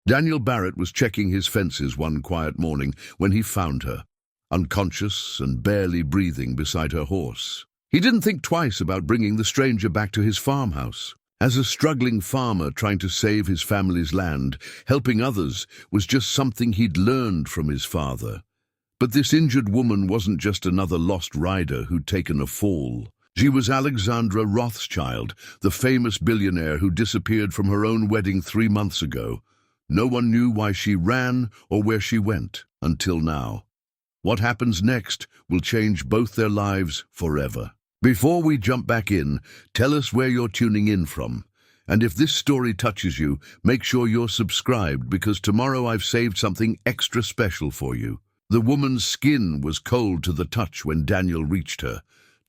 Daniel Barrett was checking his fences one quiet morning when he found her, unconscious and barely breathing beside her horse. He didn't think twice about bringing the stranger back to his farmhouse. As a struggling farmer trying to save his family's land, helping others was just something he'd learned from his father. But this injured woman wasn't just another lost rider who'd taken a fall. She was Alexandra Rothschild, the famous billionaire who disappeared from her own wedding 3 months ago. No one knew why she ran or where she went, until now. What happens next will change both their lives forever. Before we jump back in, tell us where you're tuning in from. And if this story touches you, make sure you're subscribed, because tomorrow I've saved something extra special for you. The woman's skin was cold to the touch when Daniel reached her.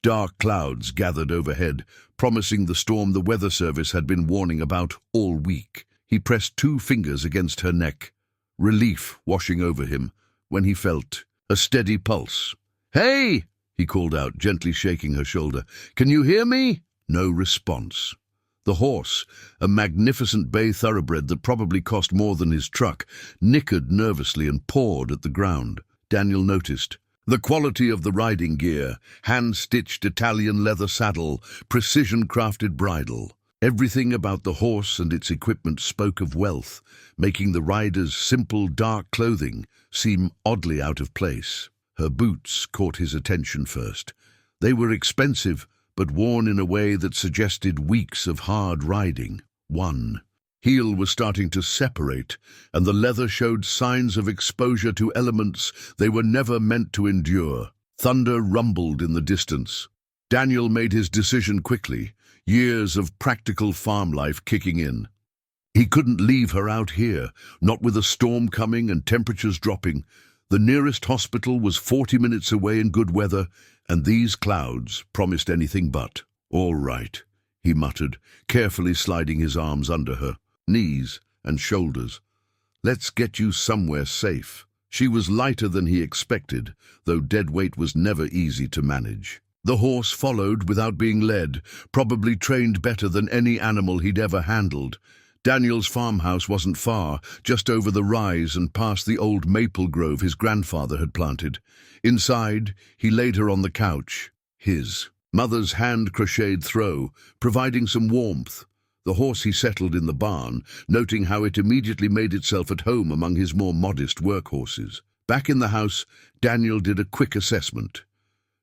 Dark clouds gathered overhead, promising the storm the weather service had been warning about all week. He pressed 2 fingers against her neck, relief washing over him when he felt a steady pulse. "Hey!" he called out, gently shaking her shoulder. "Can you hear me?" No response. The horse, a magnificent bay thoroughbred that probably cost more than his truck, nickered nervously and pawed at the ground. Daniel noticed the quality of the riding gear: hand-stitched Italian leather saddle, precision-crafted bridle. Everything about the horse and its equipment spoke of wealth, making the rider's simple, dark clothing seem oddly out of place. Her boots caught his attention first. They were expensive, but worn in a way that suggested weeks of hard riding. One heel was starting to separate, and the leather showed signs of exposure to elements they were never meant to endure. Thunder rumbled in the distance. Daniel made his decision quickly, years of practical farm life kicking in. He couldn't leave her out here, not with a storm coming and temperatures dropping. The nearest hospital was 40 minutes away in good weather, and these clouds promised anything but. "All right," he muttered, carefully sliding his arms under her knees and shoulders. "Let's get you somewhere safe." She was lighter than he expected, though dead weight was never easy to manage. The horse followed without being led, probably trained better than any animal he'd ever handled. Daniel's farmhouse wasn't far, just over the rise and past the old maple grove his grandfather had planted. Inside, he laid her on the couch, his mother's hand-crocheted throw, providing some warmth. The horse he settled in the barn, noting how it immediately made itself at home among his more modest workhorses. Back in the house, Daniel did a quick assessment.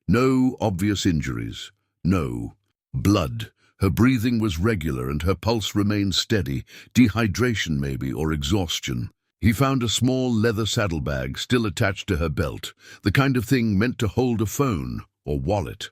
No obvious injuries. No blood. Her breathing was regular and her pulse remained steady. Dehydration maybe, or exhaustion. He found a small leather saddlebag still attached to her belt, the kind of thing meant to hold a phone or wallet.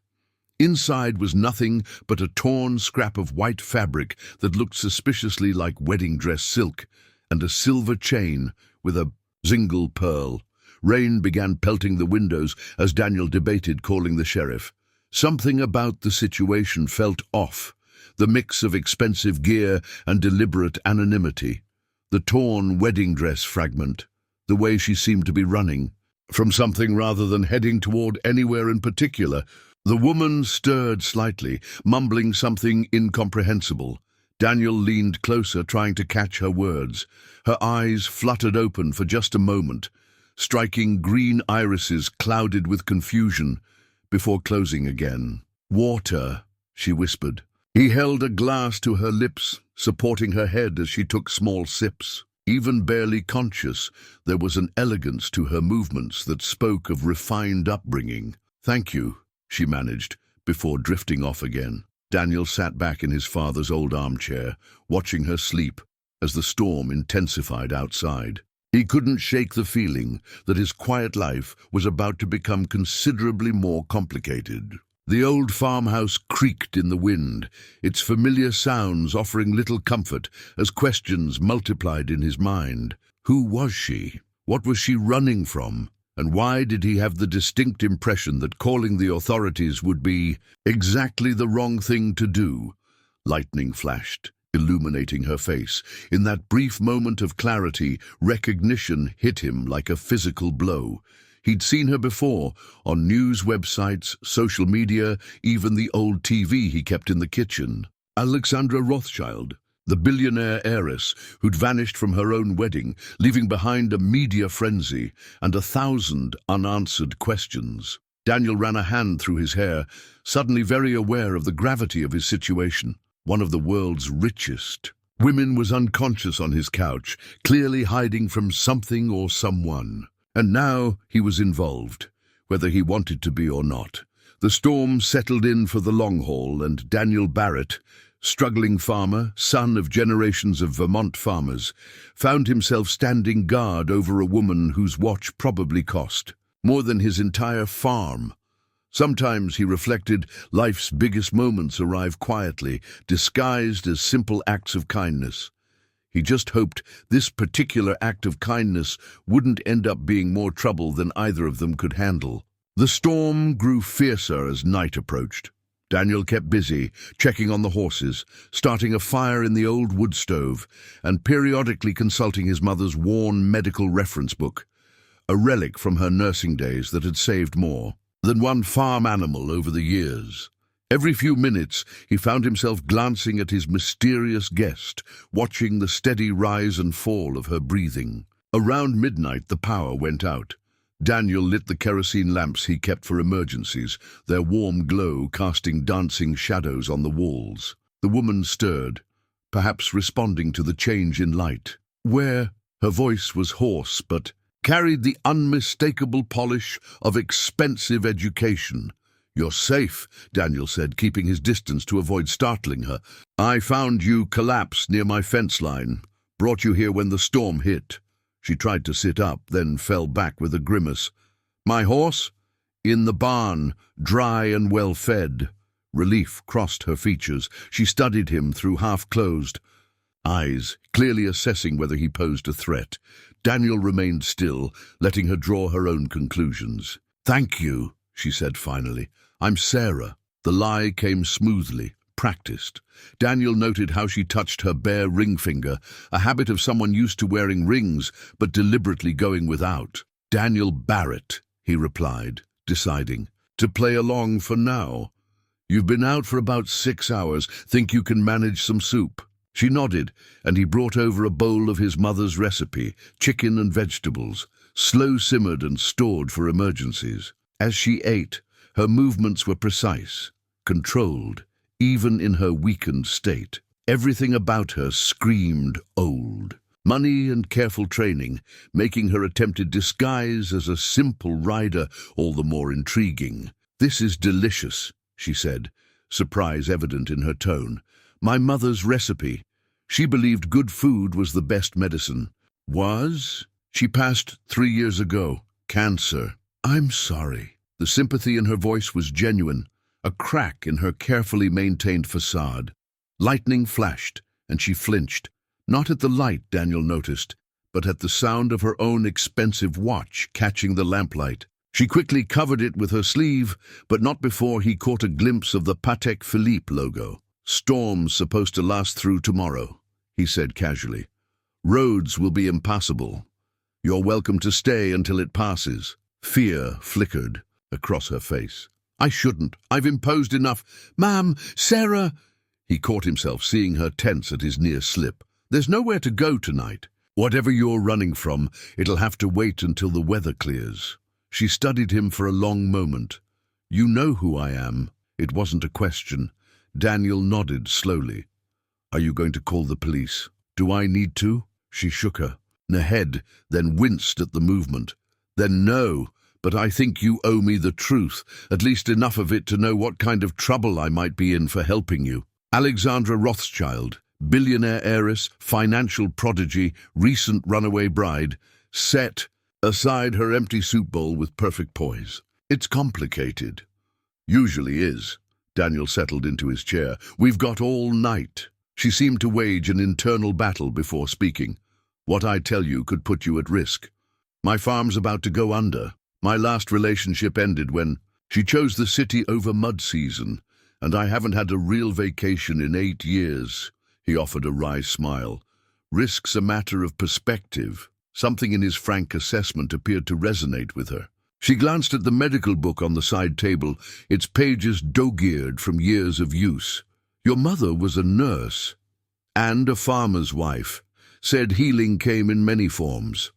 Inside was nothing but a torn scrap of white fabric that looked suspiciously like wedding dress silk, and a silver chain with a single pearl. Rain began pelting the windows as Daniel debated calling the sheriff. Something about the situation felt off. The mix of expensive gear and deliberate anonymity. The torn wedding dress fragment. The way she seemed to be running from something rather than heading toward anywhere in particular. The woman stirred slightly, mumbling something incomprehensible. Daniel leaned closer, trying to catch her words. Her eyes fluttered open for just a moment, striking green irises clouded with confusion, before closing again. "Water," she whispered. He held a glass to her lips, supporting her head as she took small sips. Even barely conscious, there was an elegance to her movements that spoke of refined upbringing. "Thank you," she managed, before drifting off again. Daniel sat back in his father's old armchair, watching her sleep as the storm intensified outside. He couldn't shake the feeling that his quiet life was about to become considerably more complicated. The old farmhouse creaked in the wind, its familiar sounds offering little comfort as questions multiplied in his mind. Who was she? What was she running from? And why did he have the distinct impression that calling the authorities would be exactly the wrong thing to do? Lightning flashed, illuminating her face. In that brief moment of clarity, recognition hit him like a physical blow. He'd seen her before, on news websites, social media, even the old TV he kept in the kitchen. Alexandra Rothschild, the billionaire heiress who'd vanished from her own wedding, leaving behind a media frenzy and 1,000 unanswered questions. Daniel ran a hand through his hair, suddenly very aware of the gravity of his situation. One of the world's richest women was unconscious on his couch, clearly hiding from something or someone. And now he was involved, whether he wanted to be or not. The storm settled in for the long haul, and Daniel Barrett, struggling farmer, son of generations of Vermont farmers, found himself standing guard over a woman whose watch probably cost more than his entire farm. Sometimes, he reflected, life's biggest moments arrive quietly, disguised as simple acts of kindness. He just hoped this particular act of kindness wouldn't end up being more trouble than either of them could handle. The storm grew fiercer as night approached. Daniel kept busy, checking on the horses, starting a fire in the old wood stove, and periodically consulting his mother's worn medical reference book, a relic from her nursing days that had saved more than one farm animal over the years. Every few minutes, he found himself glancing at his mysterious guest, watching the steady rise and fall of her breathing. Around midnight, the power went out. Daniel lit the kerosene lamps he kept for emergencies, their warm glow casting dancing shadows on the walls. The woman stirred, perhaps responding to the change in light. Where? Her voice was hoarse, but carried the unmistakable polish of expensive education. "You're safe," Daniel said, keeping his distance to avoid startling her. "I found you collapsed near my fence line. Brought you here when the storm hit." She tried to sit up, then fell back with a grimace. "My horse?" "In the barn, dry and well fed." Relief crossed her features. She studied him through half-closed eyes, clearly assessing whether he posed a threat. Daniel remained still, letting her draw her own conclusions. "Thank you," she said finally. "I'm Sarah." The lie came smoothly, practiced. Daniel noted how she touched her bare ring finger, a habit of someone used to wearing rings but deliberately going without. "Daniel Barrett," he replied, deciding to play along for now. "You've been out for about 6 hours. Think you can manage some soup?" She nodded, and he brought over a bowl of his mother's recipe, chicken and vegetables, slow-simmered and stored for emergencies. As she ate, her movements were precise, controlled, even in her weakened state. Everything about her screamed old. Money and careful training, making her attempted disguise as a simple rider all the more intriguing. "This is delicious," she said, surprise evident in her tone. "My mother's recipe. She believed good food was the best medicine." "Was?" "She passed 3 years ago. Cancer." "I'm sorry." The sympathy in her voice was genuine, a crack in her carefully maintained facade. Lightning flashed, and she flinched, not at the light, Daniel noticed, but at the sound of her own expensive watch catching the lamplight. She quickly covered it with her sleeve, but not before he caught a glimpse of the Patek Philippe logo. "Storm's supposed to last through tomorrow," he said casually. "Roads will be impassable. You're welcome to stay until it passes." Fear flickered across her face. "I shouldn't. I've imposed enough." "Ma'am, Sarah!" He caught himself, seeing her tense at his near slip. "There's nowhere to go tonight." "Whatever you're running from, it'll have to wait until the weather clears." She studied him for a long moment. "You know who I am." It wasn't a question. Daniel nodded slowly. "Are you going to call the police?" "Do I need to?" She shook her head, then winced at the movement. "Then no, but I think you owe me the truth, at least enough of it to know what kind of trouble I might be in for helping you." Alexandra Rothschild, billionaire heiress, financial prodigy, recent runaway bride, set aside her empty soup bowl with perfect poise. "It's complicated." "Usually is." Daniel settled into his chair. "We've got all night." She seemed to wage an internal battle before speaking. "What I tell you could put you at risk. My farm's about to go under. My last relationship ended when she chose the city over mud season, and I haven't had a real vacation in 8 years." He offered a wry smile. "Risk's a matter of perspective." Something in his frank assessment appeared to resonate with her. She glanced at the medical book on the side table, its pages dog-eared from years of use. "Your mother was a nurse." and a farmer's wife. Said healing came in many forms.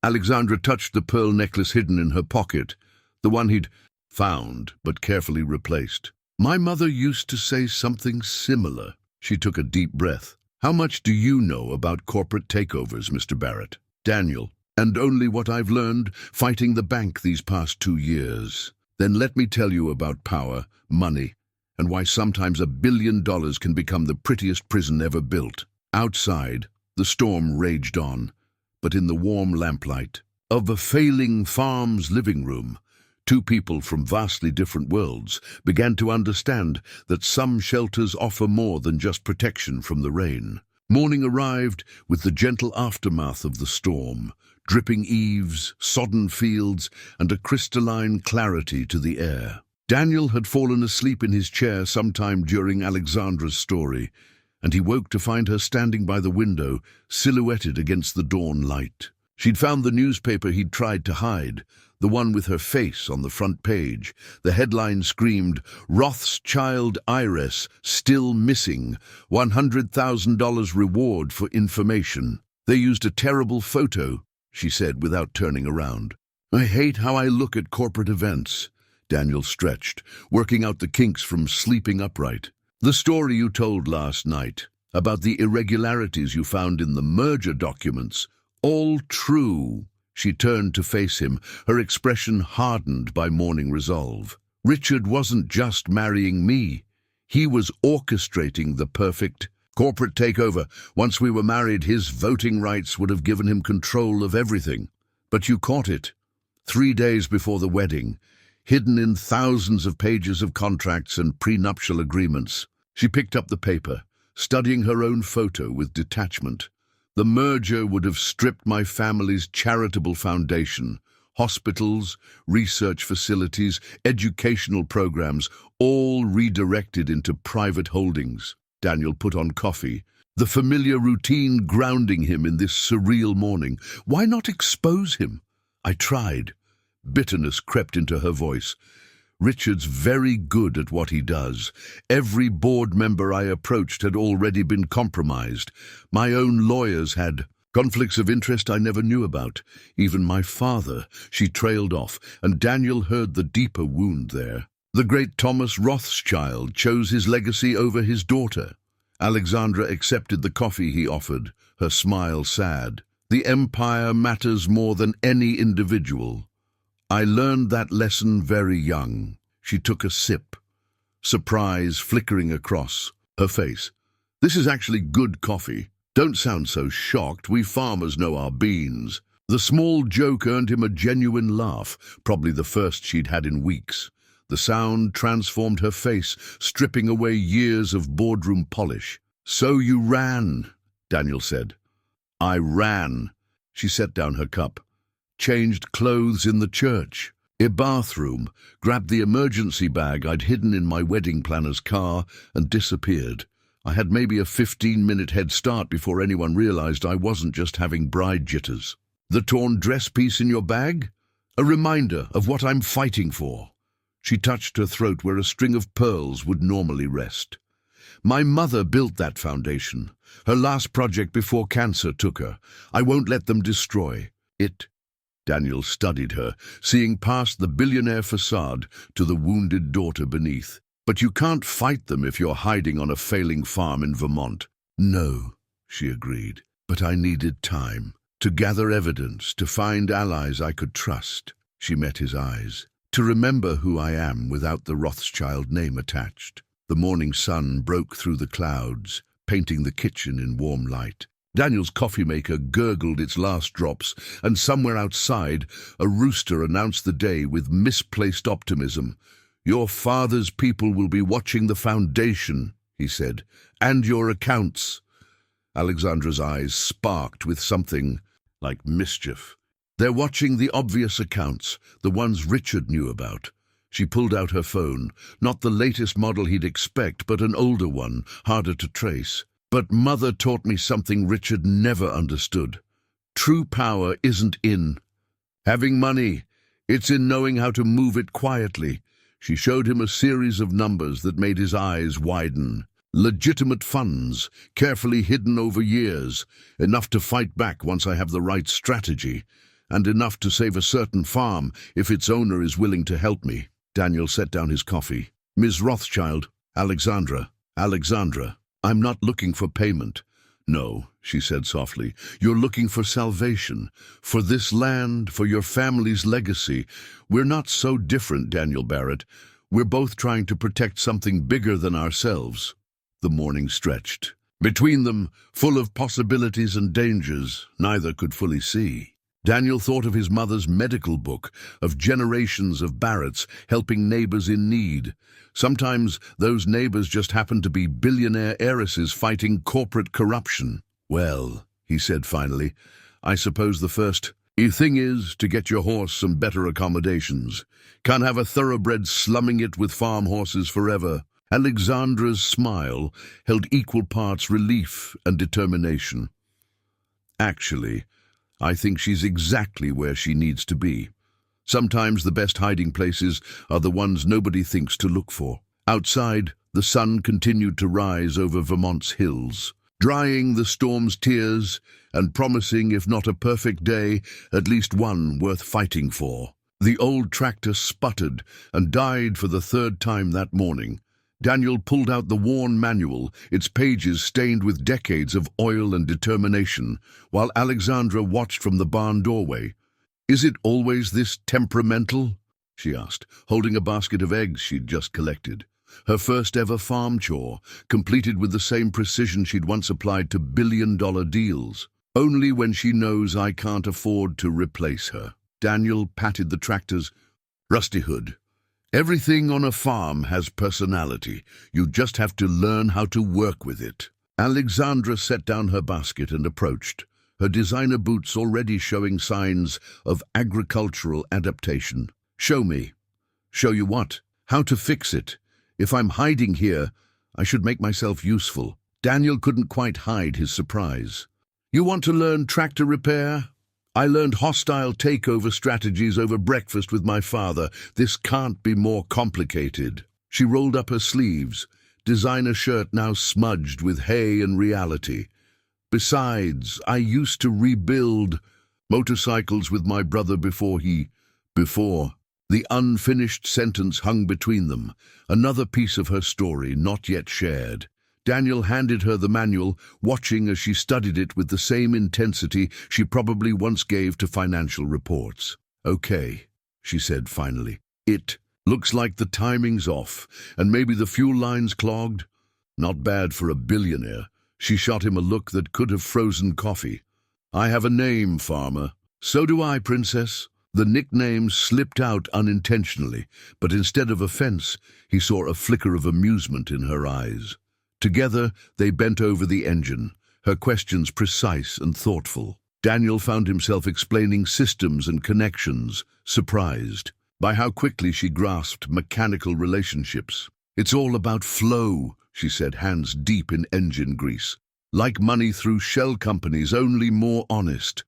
Alexandra touched the pearl necklace hidden in her pocket, the one he'd found but carefully replaced. My mother used to say something similar. She took a deep breath. How much do you know about corporate takeovers, Mr. Barrett? Daniel, and only what I've learned fighting the bank these past 2 years. Then let me tell you about power, money, and why sometimes $1 billion can become the prettiest prison ever built. Outside, the storm raged on, but in the warm lamplight of a failing farm's living room, two people from vastly different worlds began to understand that some shelters offer more than just protection from the rain. Morning arrived with the gentle aftermath of the storm, dripping eaves, sodden fields, and a crystalline clarity to the air. Daniel had fallen asleep in his chair sometime during Alexandra's story, and he woke to find her standing by the window, silhouetted against the dawn light. She'd found the newspaper he'd tried to hide, the one with her face on the front page. The headline screamed, "Rothschild heiress still missing, $100,000 reward for information." They used a terrible photo, she said without turning around. I hate how I look at corporate events. Daniel stretched, working out the kinks from sleeping upright. The story you told last night, about the irregularities you found in the merger documents, all true. She turned to face him, her expression hardened by morning resolve. Richard wasn't just marrying me. He was orchestrating the perfect corporate takeover. Once we were married, his voting rights would have given him control of everything. But you caught it. 3 days before the wedding, hidden in thousands of pages of contracts and prenuptial agreements. She picked up the paper, studying her own photo with detachment. The merger would have stripped my family's charitable foundation, hospitals, research facilities, educational programs, all redirected into private holdings. Daniel put on coffee, the familiar routine grounding him in this surreal morning. Why not expose him? I tried. Bitterness crept into her voice. Richard's very good at what he does. Every board member I approached had already been compromised. My own lawyers had conflicts of interest I never knew about. Even my father. She trailed off, and Daniel heard the deeper wound there. The great Thomas Rothschild chose his legacy over his daughter. Alexandra accepted the coffee he offered, her smile sad. The empire matters more than any individual. I learned that lesson very young. She took a sip, surprise flickering across her face. This is actually good coffee. Don't sound so shocked. We farmers know our beans. The small joke earned him a genuine laugh, probably the first she'd had in weeks. The sound transformed her face, stripping away years of boardroom polish. So you ran, Daniel said. I ran. She set down her cup. Changed clothes in the church, a bathroom, grabbed the emergency bag I'd hidden in my wedding planner's car, and disappeared. I had maybe a 15-minute head start before anyone realized I wasn't just having bride jitters. The torn dress piece in your bag? A reminder of what I'm fighting for. She touched her throat where a string of pearls would normally rest. My mother built that foundation. Her last project before cancer took her. I won't let them destroy it. Daniel studied her, seeing past the billionaire facade to the wounded daughter beneath. But you can't fight them if you're hiding on a failing farm in Vermont. No, she agreed, but I needed time to gather evidence, to find allies I could trust. She met his eyes. To remember who I am without the Rothschild name attached. The morning sun broke through the clouds, painting the kitchen in warm light. Daniel's coffee maker gurgled its last drops, and somewhere outside, a rooster announced the day with misplaced optimism. Your father's people will be watching the foundation, he said, and your accounts. Alexandra's eyes sparked with something like mischief. They're watching the obvious accounts, the ones Richard knew about. She pulled out her phone, not the latest model he'd expect, but an older one, harder to trace. But Mother taught me something Richard never understood. True power isn't in having money. It's in knowing how to move it quietly. She showed him a series of numbers that made his eyes widen. Legitimate funds, carefully hidden over years, enough to fight back once I have the right strategy, and enough to save a certain farm if its owner is willing to help me. Daniel set down his coffee. Ms. Rothschild, Alexandra, I'm not looking for payment. No, she said softly. You're looking for salvation, for this land, for your family's legacy. We're not so different, Daniel Barrett. We're both trying to protect something bigger than ourselves. The morning stretched. Between them, full of possibilities and dangers, neither could fully see. Daniel thought of his mother's medical book, of generations of Barretts helping neighbors in need. Sometimes those neighbors just happened to be billionaire heiresses fighting corporate corruption. Well, he said finally, I suppose the first thing is to get your horse some better accommodations. Can't have a thoroughbred slumming it with farm horses forever. Alexandra's smile held equal parts relief and determination. Actually, I think she's exactly where she needs to be. Sometimes the best hiding places are the ones nobody thinks to look for. Outside, the sun continued to rise over Vermont's hills, drying the storm's tears and promising, if not a perfect day, at least one worth fighting for. The old tractor sputtered and died for the third time that morning. Daniel pulled out the worn manual, its pages stained with decades of oil and determination, while Alexandra watched from the barn doorway. Is it always this temperamental? She asked, holding a basket of eggs she'd just collected. Her first ever farm chore, completed with the same precision she'd once applied to billion-dollar deals. Only when she knows I can't afford to replace her. Daniel patted the tractor's rusty hood. Everything on a farm has personality. You just have to learn how to work with it. Alexandra set down her basket and approached, her designer boots already showing signs of agricultural adaptation. Show me. Show you what? How to fix it. If I'm hiding here, I should make myself useful. Daniel couldn't quite hide his surprise. You want to learn tractor repair? I learned hostile takeover strategies over breakfast with my father. This can't be more complicated. She rolled up her sleeves, designer shirt now smudged with hay and reality. Besides, I used to rebuild motorcycles with my brother before. The unfinished sentence hung between them, another piece of her story not yet shared. Daniel handed her the manual, watching as she studied it with the same intensity she probably once gave to financial reports. Okay, she said finally. It looks like the timing's off, and maybe the fuel line's clogged. Not bad for a billionaire. She shot him a look that could have frozen coffee. I have a name, farmer. So do I, princess. The nickname slipped out unintentionally, but instead of offense, he saw a flicker of amusement in her eyes. Together, they bent over the engine, her questions precise and thoughtful. Daniel found himself explaining systems and connections, surprised by how quickly she grasped mechanical relationships. It's all about flow, she said, hands deep in engine grease. Like money through shell companies, only more honest.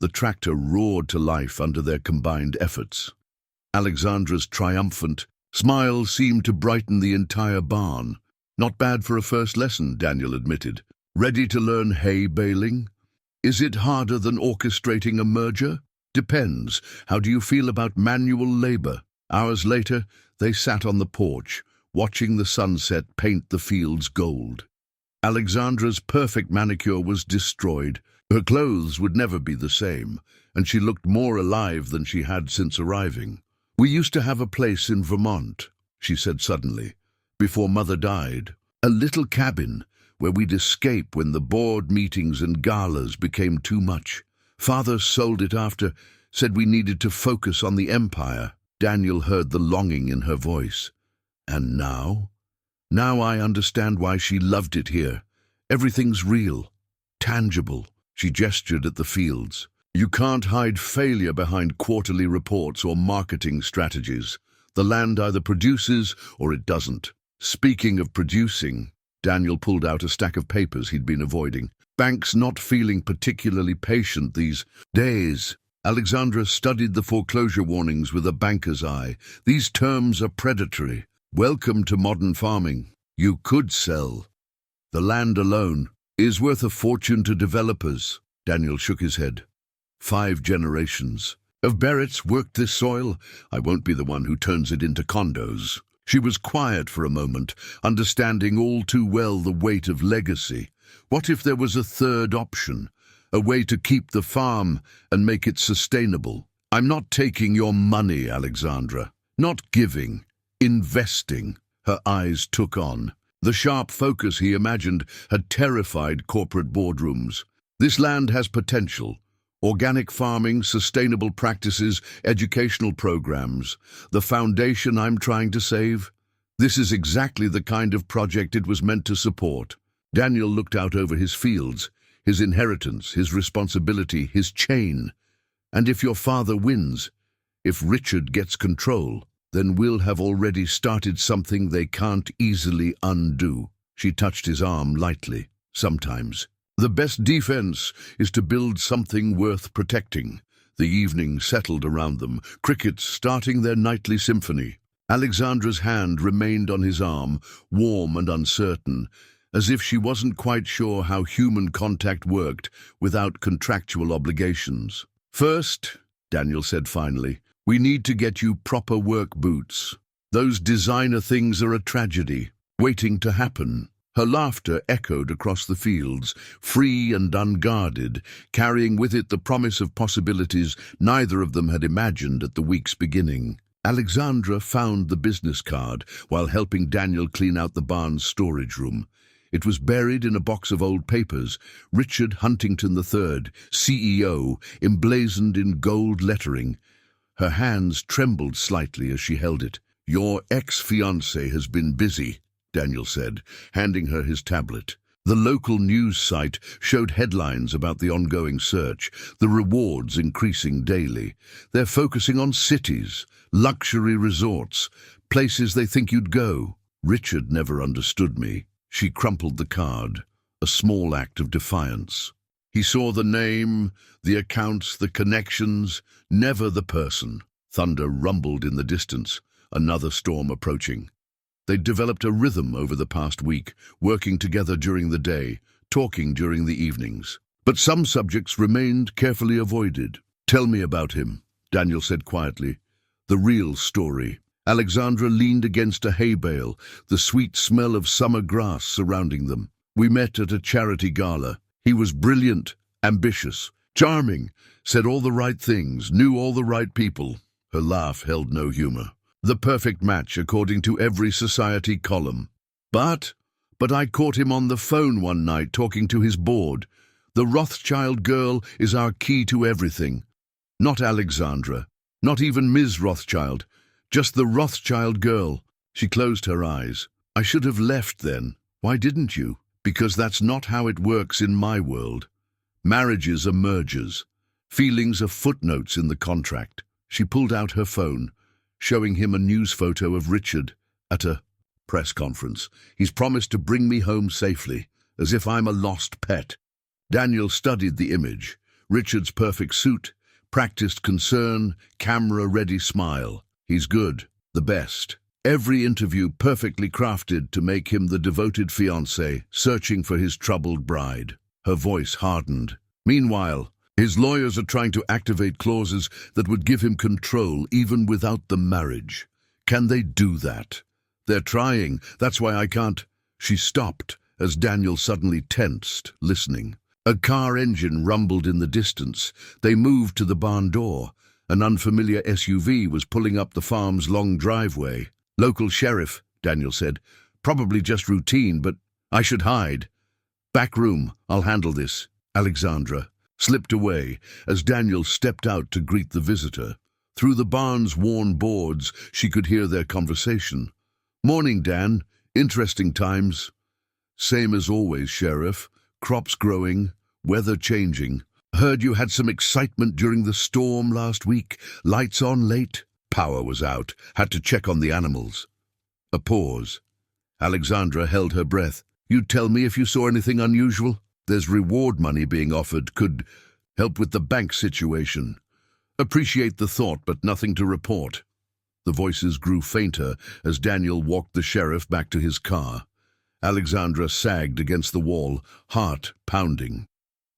The tractor roared to life under their combined efforts. Alexandra's triumphant smile seemed to brighten the entire barn. Not bad for a first lesson, Daniel admitted. Ready to learn hay baling? Is it harder than orchestrating a merger? Depends. How do you feel about manual labor? Hours later, they sat on the porch, watching the sunset paint the fields gold. Alexandra's perfect manicure was destroyed. Her clothes would never be the same, and she looked more alive than she had since arriving. We used to have a place in Vermont, she said suddenly, before Mother died. A little cabin where we'd escape when the board meetings and galas became too much. Father sold it after, said we needed to focus on the empire. Daniel heard the longing in her voice. And now? Now I understand why she loved it here. Everything's real, tangible. She gestured at the fields. You can't hide failure behind quarterly reports or marketing strategies. The land either produces or it doesn't. Speaking of producing, Daniel pulled out a stack of papers he'd been avoiding. Banks not feeling particularly patient these days. Alexandra studied the foreclosure warnings with a banker's eye. These terms are predatory. Welcome to modern farming. You could sell. The land alone is worth a fortune to developers. Daniel shook his head. 5 generations of Barretts worked this soil. I won't be the one who turns it into condos. She was quiet for a moment, understanding all too well the weight of legacy. What if there was a third option? A way to keep the farm and make it sustainable? I'm not taking your money, Alexandra. Not giving. Investing. Her eyes took on. The sharp focus he imagined had terrified corporate boardrooms. This land has potential. Organic farming, sustainable practices, educational programs. The foundation I'm trying to save? This is exactly the kind of project it was meant to support. Daniel looked out over his fields, his inheritance, his responsibility, his chain. And if your father wins, if Richard gets control, then we'll have already started something they can't easily undo. She touched his arm lightly. Sometimes the best defense is to build something worth protecting. The evening settled around them, crickets starting their nightly symphony. Alexandra's hand remained on his arm, warm and uncertain, as if she wasn't quite sure how human contact worked without contractual obligations. First, Daniel said finally, we need to get you proper work boots. Those designer things are a tragedy, waiting to happen. Her laughter echoed across the fields, free and unguarded, carrying with it the promise of possibilities neither of them had imagined at the week's beginning. Alexandra found the business card while helping Daniel clean out the barn's storage room. It was buried in a box of old papers, Richard Huntington III, CEO, emblazoned in gold lettering. Her hands trembled slightly as she held it. Your ex-fiancé has been busy, Daniel said, handing her his tablet. The local news site showed headlines about the ongoing search, the rewards increasing daily. They're focusing on cities, luxury resorts, places they think you'd go. Richard never understood me. She crumpled the card, a small act of defiance. He saw the name, the accounts, the connections, never the person. Thunder rumbled in the distance, another storm approaching. They'd developed a rhythm over the past week, working together during the day, talking during the evenings. But some subjects remained carefully avoided. Tell me about him, Daniel said quietly. The real story. Alexandra leaned against a hay bale, the sweet smell of summer grass surrounding them. We met at a charity gala. He was brilliant, ambitious, charming, said all the right things, knew all the right people. Her laugh held no humor. The perfect match according to every society column. But I caught him on the phone one night talking to his board. The Rothschild girl is our key to everything. Not Alexandra, not even Ms. Rothschild, just the Rothschild girl. She closed her eyes. I should have left then. Why didn't you? Because that's not how it works in my world. Marriages are mergers. Feelings are footnotes in the contract. She pulled out her phone, showing him a news photo of Richard at a press conference. He's promised to bring me home safely, as if I'm a lost pet. Daniel studied the image. Richard's perfect suit, practiced concern, camera-ready smile. He's good, the best. Every interview perfectly crafted to make him the devoted fiancé, searching for his troubled bride. Her voice hardened. Meanwhile, his lawyers are trying to activate clauses that would give him control even without the marriage. Can they do that? They're trying. That's why I can't. She stopped as Daniel suddenly tensed, listening. A car engine rumbled in the distance. They moved to the barn door. An unfamiliar SUV was pulling up the farm's long driveway. Local sheriff, Daniel said. Probably just routine, but I should hide. Back room, I'll handle this. Alexandra slipped away as Daniel stepped out to greet the visitor. Through the barn's worn boards, she could hear their conversation. Morning, Dan. Interesting times. Same as always, Sheriff. Crops growing, weather changing. Heard you had some excitement during the storm last week. Lights on late. Power was out. Had to check on the animals. A pause. Alexandra held her breath. You'd tell me if you saw anything unusual? There's reward money being offered. Could help with the bank situation. Appreciate the thought, but nothing to report. The voices grew fainter as Daniel walked the sheriff back to his car. Alexandra sagged against the wall, heart pounding.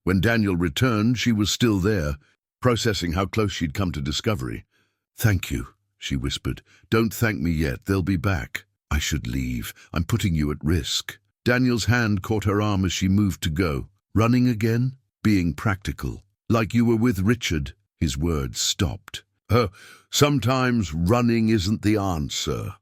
When Daniel returned, she was still there, processing how close she'd come to discovery. "Thank you," she whispered. "Don't thank me yet. They'll be back." "I should leave. I'm putting you at risk." Daniel's hand caught her arm as she moved to go. "Running again?" "Being practical. Like you were with Richard." His words stopped. Sometimes running isn't the answer."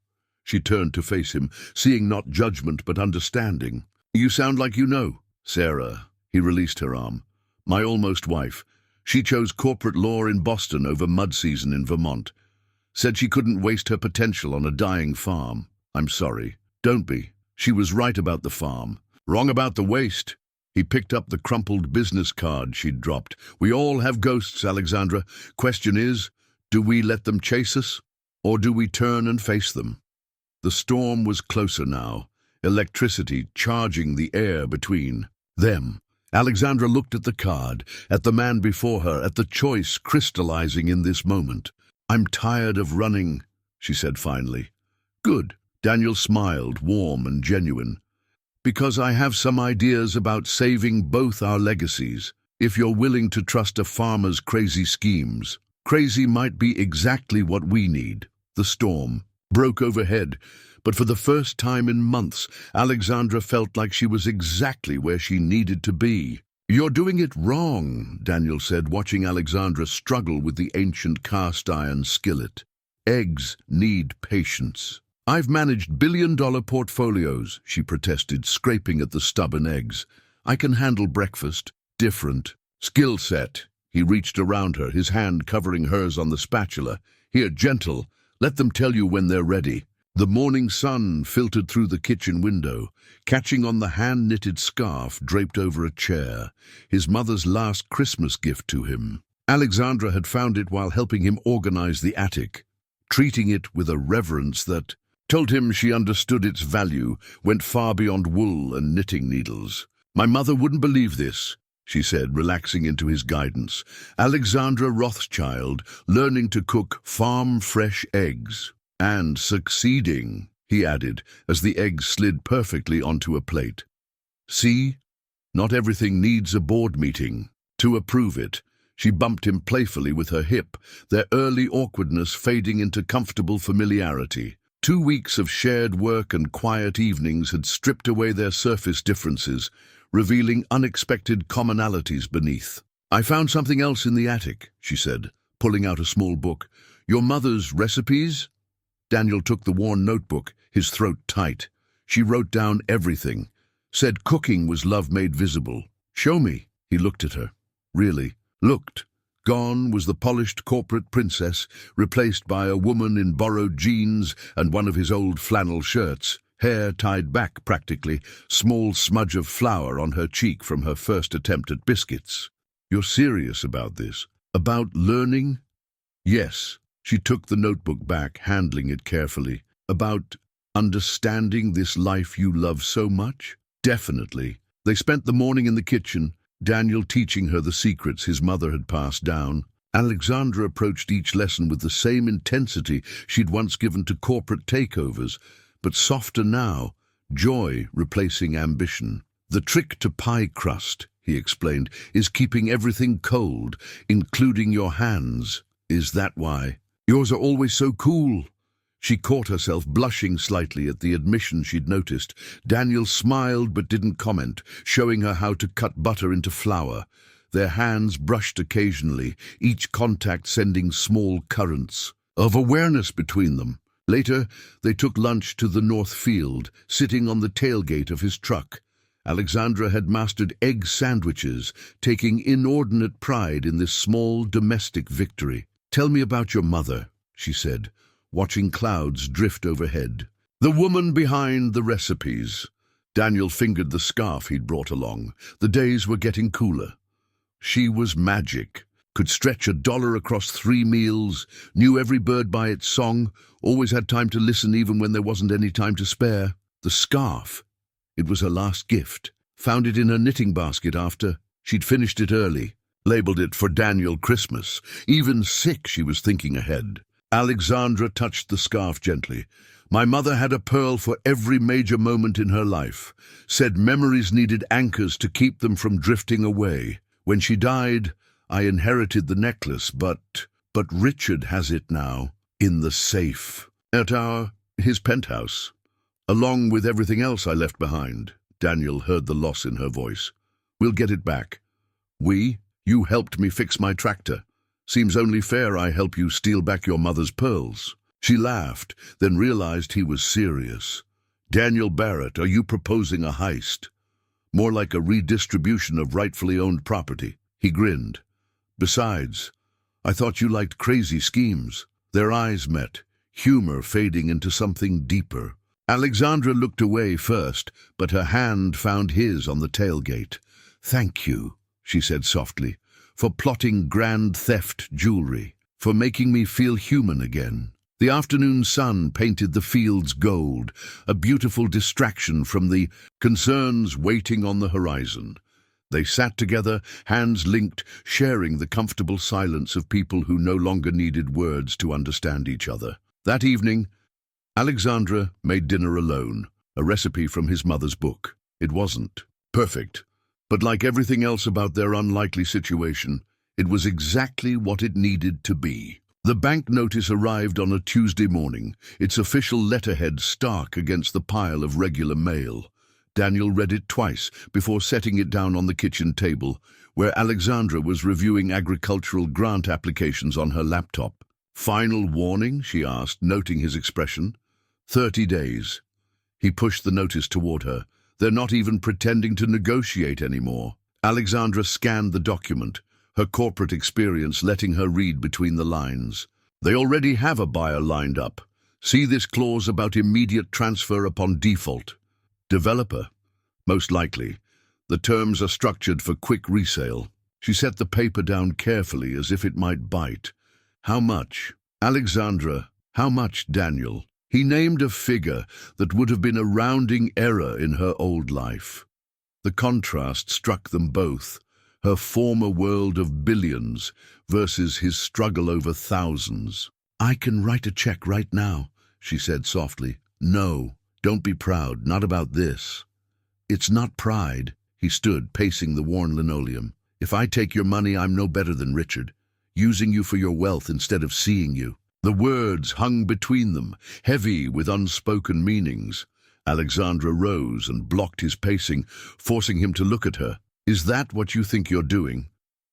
She turned to face him, seeing not judgment but understanding. "You sound like you know." "Sarah." He released her arm. "My almost wife. She chose corporate law in Boston over mud season in Vermont. Said she couldn't waste her potential on a dying farm. I'm sorry." "Don't be. She was right about the farm. Wrong about the waste." He picked up the crumpled business card she'd dropped. "We all have ghosts, Alexandra. Question is, do we let them chase us, or do we turn and face them?" The storm was closer now, electricity charging the air between them. Alexandra looked at the card, at the man before her, at the choice crystallizing in this moment. "I'm tired of running," she said finally. "Good." Daniel smiled, warm and genuine. "Because I have some ideas about saving both our legacies, if you're willing to trust a farmer's crazy schemes." Crazy might be exactly what we need. The storm broke overhead, but for the first time in months, Alexandra felt like she was exactly where she needed to be. "You're doing it wrong," Daniel said, watching Alexandra struggle with the ancient cast-iron skillet. "Eggs need patience." "I've managed billion-dollar portfolios," she protested, scraping at the stubborn eggs. "I can handle breakfast. Different. Skill set." He reached around her, his hand covering hers on the spatula. "Here, gentle. Let them tell you when they're ready." The morning sun filtered through the kitchen window, catching on the hand-knitted scarf draped over a chair, his mother's last Christmas gift to him. Alexandra had found it while helping him organize the attic, treating it with a reverence that told him she understood its value, went far beyond wool and knitting needles. "My mother wouldn't believe this," she said, relaxing into his guidance. "Alexandra Rothschild, learning to cook farm-fresh eggs. And succeeding," he added, as the eggs slid perfectly onto a plate. "See? Not everything needs a board meeting to approve it." She bumped him playfully with her hip, their early awkwardness fading into comfortable familiarity. 2 weeks of shared work and quiet evenings had stripped away their surface differences, revealing unexpected commonalities beneath. "I found something else in the attic," she said, pulling out a small book. "Your mother's recipes?" Daniel took the worn notebook, his throat tight. She wrote down everything, said cooking was love made visible. "Show me." He looked at her. Really, looked. Gone was the polished corporate princess, replaced by a woman in borrowed jeans and one of his old flannel shirts, hair tied back practically, small smudge of flour on her cheek from her first attempt at biscuits. "You're serious about this? About learning?" "Yes." She took the notebook back, handling it carefully. "About understanding this life you love so much?" "Definitely." They spent the morning in the kitchen, Daniel teaching her the secrets his mother had passed down. Alexandra approached each lesson with the same intensity she'd once given to corporate takeovers, but softer now, joy replacing ambition. "The trick to pie crust," he explained, "is keeping everything cold, including your hands." "Is that why?" "Yours are always so cool." She caught herself blushing slightly at the admission she'd noticed. Daniel smiled but didn't comment, showing her how to cut butter into flour. Their hands brushed occasionally, each contact sending small currents of awareness between them. Later, they took lunch to the North Field, sitting on the tailgate of his truck. Alexandra had mastered egg sandwiches, taking inordinate pride in this small domestic victory. "Tell me about your mother," she said, watching clouds drift overhead. "The woman behind the recipes." Daniel fingered the scarf he'd brought along. The days were getting cooler. "She was magic. Could stretch $1 across 3 meals, knew every bird by its song, always had time to listen even when there wasn't any time to spare." The scarf. It was her last gift. Found it in her knitting basket after she'd finished it early. Labeled it for Daniel Christmas. Even sick, she was thinking ahead. Alexandra touched the scarf gently. My mother had a pearl for every major moment in her life, said memories needed anchors to keep them from drifting away. When she died, I inherited the necklace, but Richard has it now, in the safe, at his penthouse, along with everything else I left behind. Daniel heard the loss in her voice. We'll get it back. You helped me fix my tractor. Seems only fair I help you steal back your mother's pearls. She laughed, then realized he was serious. Daniel Barrett, are you proposing a heist? More like a redistribution of rightfully owned property. He grinned. Besides, I thought you liked crazy schemes. Their eyes met, humor fading into something deeper. Alexandra looked away first, but her hand found his on the tailgate. Thank you, she said softly, for plotting grand theft jewelry, for making me feel human again. The afternoon sun painted the fields gold, a beautiful distraction from the concerns waiting on the horizon. They sat together, hands linked, sharing the comfortable silence of people who no longer needed words to understand each other. That evening, Alexandra made dinner alone, a recipe from his mother's book. It wasn't perfect, but like everything else about their unlikely situation, it was exactly what it needed to be. The bank notice arrived on a Tuesday morning, its official letterhead stark against the pile of regular mail. Daniel read it twice before setting it down on the kitchen table, where Alexandra was reviewing agricultural grant applications on her laptop. Final warning? She asked, noting his expression. 30 days. He pushed the notice toward her. They're not even pretending to negotiate anymore. Alexandra scanned the document, her corporate experience letting her read between the lines. They already have a buyer lined up. See this clause about immediate transfer upon default. Developer? Most likely. The terms are structured for quick resale. She set the paper down carefully as if it might bite. How much? Alexandra. How much, Daniel? He named a figure that would have been a rounding error in her old life. The contrast struck them both. Her former world of billions versus his struggle over thousands. I can write a check right now, she said softly. No, don't be proud, not about this. It's not pride. He stood, pacing the worn linoleum. If I take your money, I'm no better than Richard, using you for your wealth instead of seeing you. The words hung between them, heavy with unspoken meanings. Alexandra rose and blocked his pacing, forcing him to look at her. Is that what you think you're doing?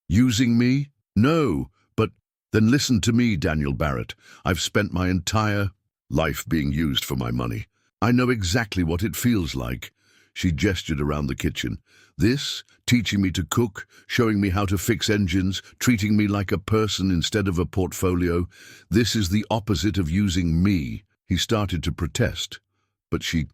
Using me? No, but then listen to me, Daniel Barrett. I've spent my entire life being used for my money. I know exactly what it feels like. She gestured around the kitchen. This, teaching me to cook, showing me how to fix engines, treating me like a person instead of a portfolio. This is the opposite of using me. He started to protest, but she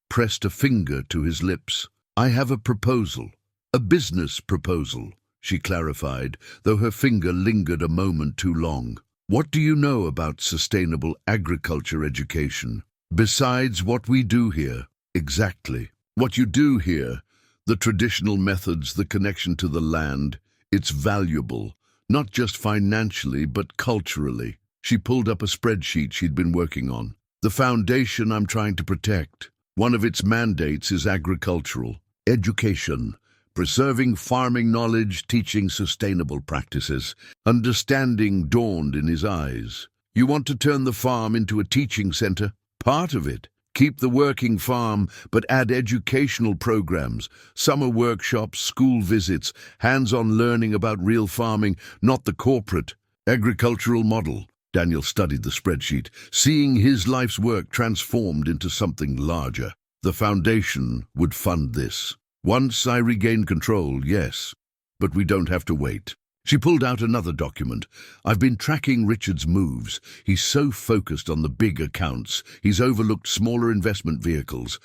pressed a finger to his lips. I have a proposal. A business proposal, she clarified, though her finger lingered a moment too long. What do you know about sustainable agriculture education? Besides what we do here? Exactly. What you do here, the traditional methods, the connection to the land, it's valuable, not just financially, but culturally. She pulled up a spreadsheet she'd been working on. The foundation I'm trying to protect. One of its mandates is agricultural education. Preserving farming knowledge, teaching sustainable practices. Understanding dawned in his eyes. You want to turn the farm into a teaching center? Part of it. Keep the working farm, but add educational programs, summer workshops, school visits, hands-on learning about real farming, not the corporate, agricultural model. Daniel studied the spreadsheet, seeing his life's work transformed into something larger. The foundation would fund this. Once I regain control, yes, but we don't have to wait. She pulled out another document. I've been tracking Richard's moves. He's so focused on the big accounts, he's overlooked smaller investment vehicles.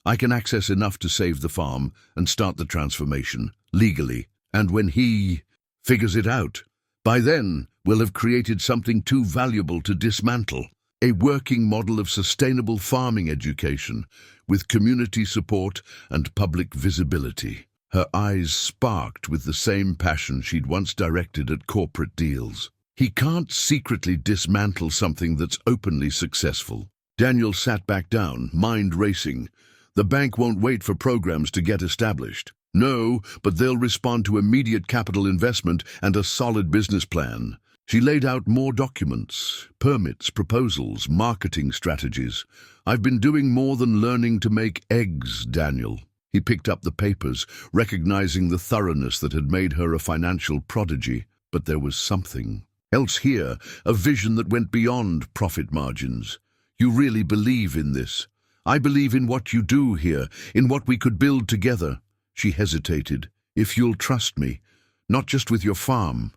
I can access enough to save the farm and start the transformation, legally. And when he figures it out, by then we'll have created something too valuable to dismantle. A working model of sustainable farming education, with community support and public visibility. Her eyes sparked with the same passion she'd once directed at corporate deals. He can't secretly dismantle something that's openly successful. Daniel sat back down, mind racing. The bank won't wait for programs to get established. No, but they'll respond to immediate capital investment and a solid business plan. She laid out more documents, permits, proposals, marketing strategies. I've been doing more than learning to make eggs, Daniel. He picked up the papers, recognizing the thoroughness that had made her a financial prodigy. But there was something else here, a vision that went beyond profit margins. You really believe in this? I believe in what you do here, in what we could build together. She hesitated. If you'll trust me, not just with your farm,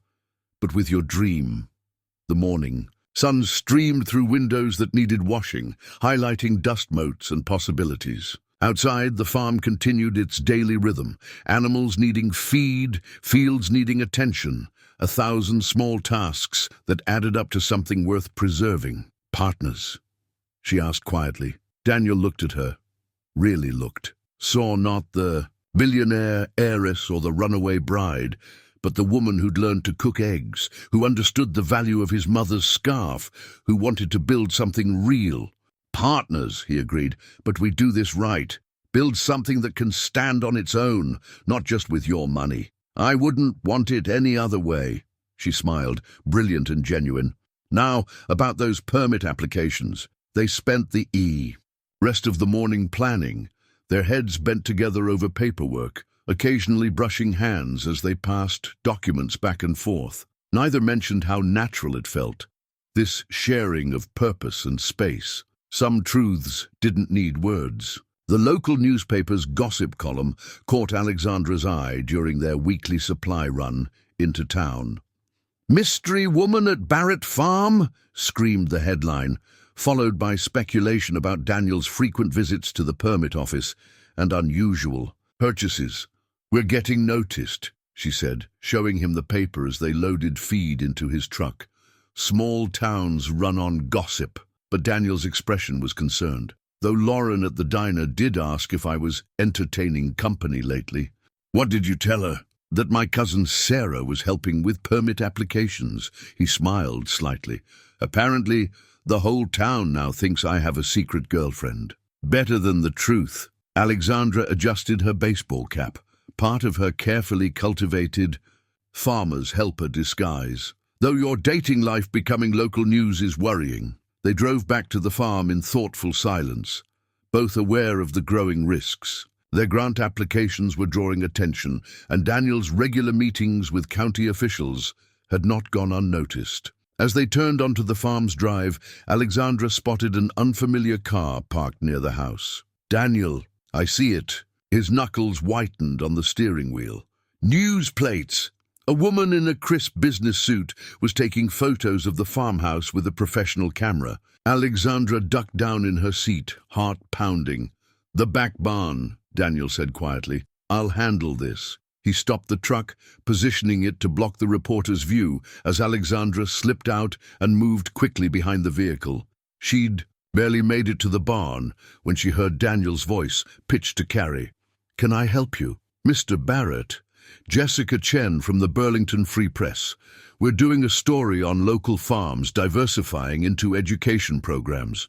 but with your dream. The morning sun streamed through windows that needed washing, highlighting dust motes and possibilities. Outside, the farm continued its daily rhythm, animals needing feed, fields needing attention, 1,000 small tasks that added up to something worth preserving. Partners? She asked quietly. Daniel looked at her, really looked, saw not the billionaire heiress or the runaway bride, but the woman who'd learned to cook eggs, who understood the value of his mother's scarf, who wanted to build something real. Partners, he agreed, but we do this right. Build something that can stand on its own, not just with your money. I wouldn't want it any other way. She smiled, brilliant and genuine. Now, about those permit applications. They spent the rest of the morning planning, their heads bent together over paperwork, occasionally brushing hands as they passed documents back and forth. Neither mentioned how natural it felt, this sharing of purpose and space. Some truths didn't need words. The local newspaper's gossip column caught Alexandra's eye during their weekly supply run into town. "Mystery woman at Barrett Farm?" screamed the headline, followed by speculation about Daniel's frequent visits to the permit office and unusual purchases. "We're getting noticed," she said, showing him the paper as they loaded feed into his truck. "Small towns run on gossip." But Daniel's expression was concerned, though Lauren at the diner did ask if I was entertaining company lately. "What did you tell her?" "That my cousin Sarah was helping with permit applications." He smiled slightly. "Apparently, the whole town now thinks I have a secret girlfriend." Better than the truth. Alexandra adjusted her baseball cap, part of her carefully cultivated farmer's helper disguise. "Though your dating life becoming local news is worrying." They drove back to the farm in thoughtful silence, both aware of the growing risks. Their grant applications were drawing attention, and Daniel's regular meetings with county officials had not gone unnoticed. As they turned onto the farm's drive, Alexandra spotted an unfamiliar car parked near the house. "Daniel, I see it." His knuckles whitened on the steering wheel. "News plates!" A woman in a crisp business suit was taking photos of the farmhouse with a professional camera. Alexandra ducked down in her seat, heart pounding. "The back barn," Daniel said quietly. "I'll handle this." He stopped the truck, positioning it to block the reporter's view as Alexandra slipped out and moved quickly behind the vehicle. She'd barely made it to the barn when she heard Daniel's voice, pitched to Carrie. "Can I help you?" "Mr. Barrett. Jessica Chen from the Burlington Free Press. We're doing a story on local farms diversifying into education programs.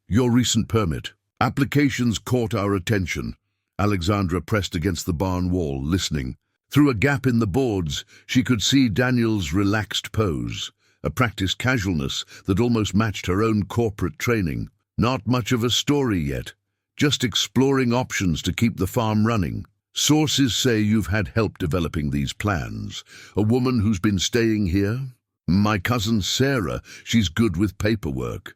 Your recent permit applications caught our attention." Alexandra pressed against the barn wall, listening. Through a gap in the boards, she could see Daniel's relaxed pose, a practiced casualness that almost matched her own corporate training. "Not much of a story yet, just exploring options to keep the farm running. Sources say you've had help developing these plans. A woman who's been staying here?" "My cousin Sarah. She's good with paperwork."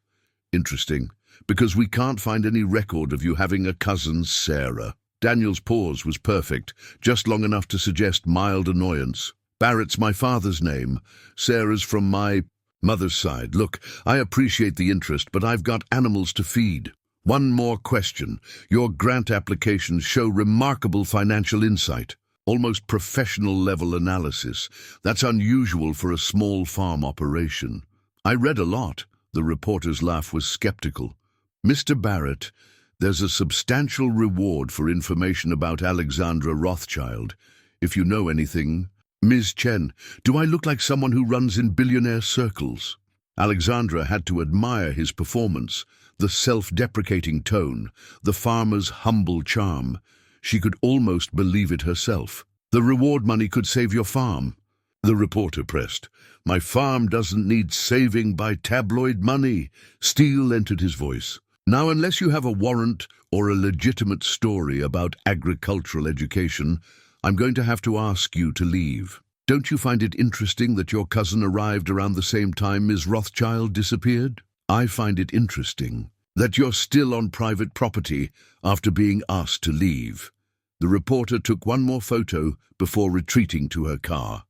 "Interesting, because we can't find any record of you having a cousin Sarah." Daniel's pause was perfect, just long enough to suggest mild annoyance. "Barrett's my father's name. Sarah's from my mother's side. Look, I appreciate the interest, but I've got animals to feed." "One more question. Your grant applications show remarkable financial insight, almost professional-level analysis. That's unusual for a small farm operation." "I read a lot." The reporter's laugh was skeptical. "Mr. Barrett, there's a substantial reward for information about Alexandra Rothschild. If you know anything." "Ms. Chen, do I look like someone who runs in billionaire circles?" Alexandra had to admire his performance, the self-deprecating tone, the farmer's humble charm. She could almost believe it herself. "The reward money could save your farm." The reporter pressed. "My farm doesn't need saving by tabloid money." Steel entered his voice. "Now, unless you have a warrant or a legitimate story about agricultural education, I'm going to have to ask you to leave. Don't you find it interesting that your cousin arrived around the same time Ms. Rothschild disappeared? I find it interesting that you're still on private property after being asked to leave." The reporter took one more photo before retreating to her car.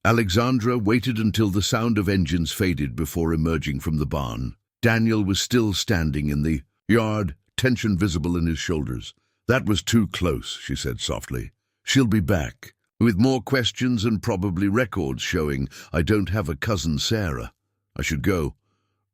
Alexandra waited until the sound of engines faded before emerging from the barn. Daniel was still standing in the yard, tension visible in his shoulders. "That was too close," she said softly. "She'll be back, with more questions and probably records showing I don't have a cousin Sarah. I should go."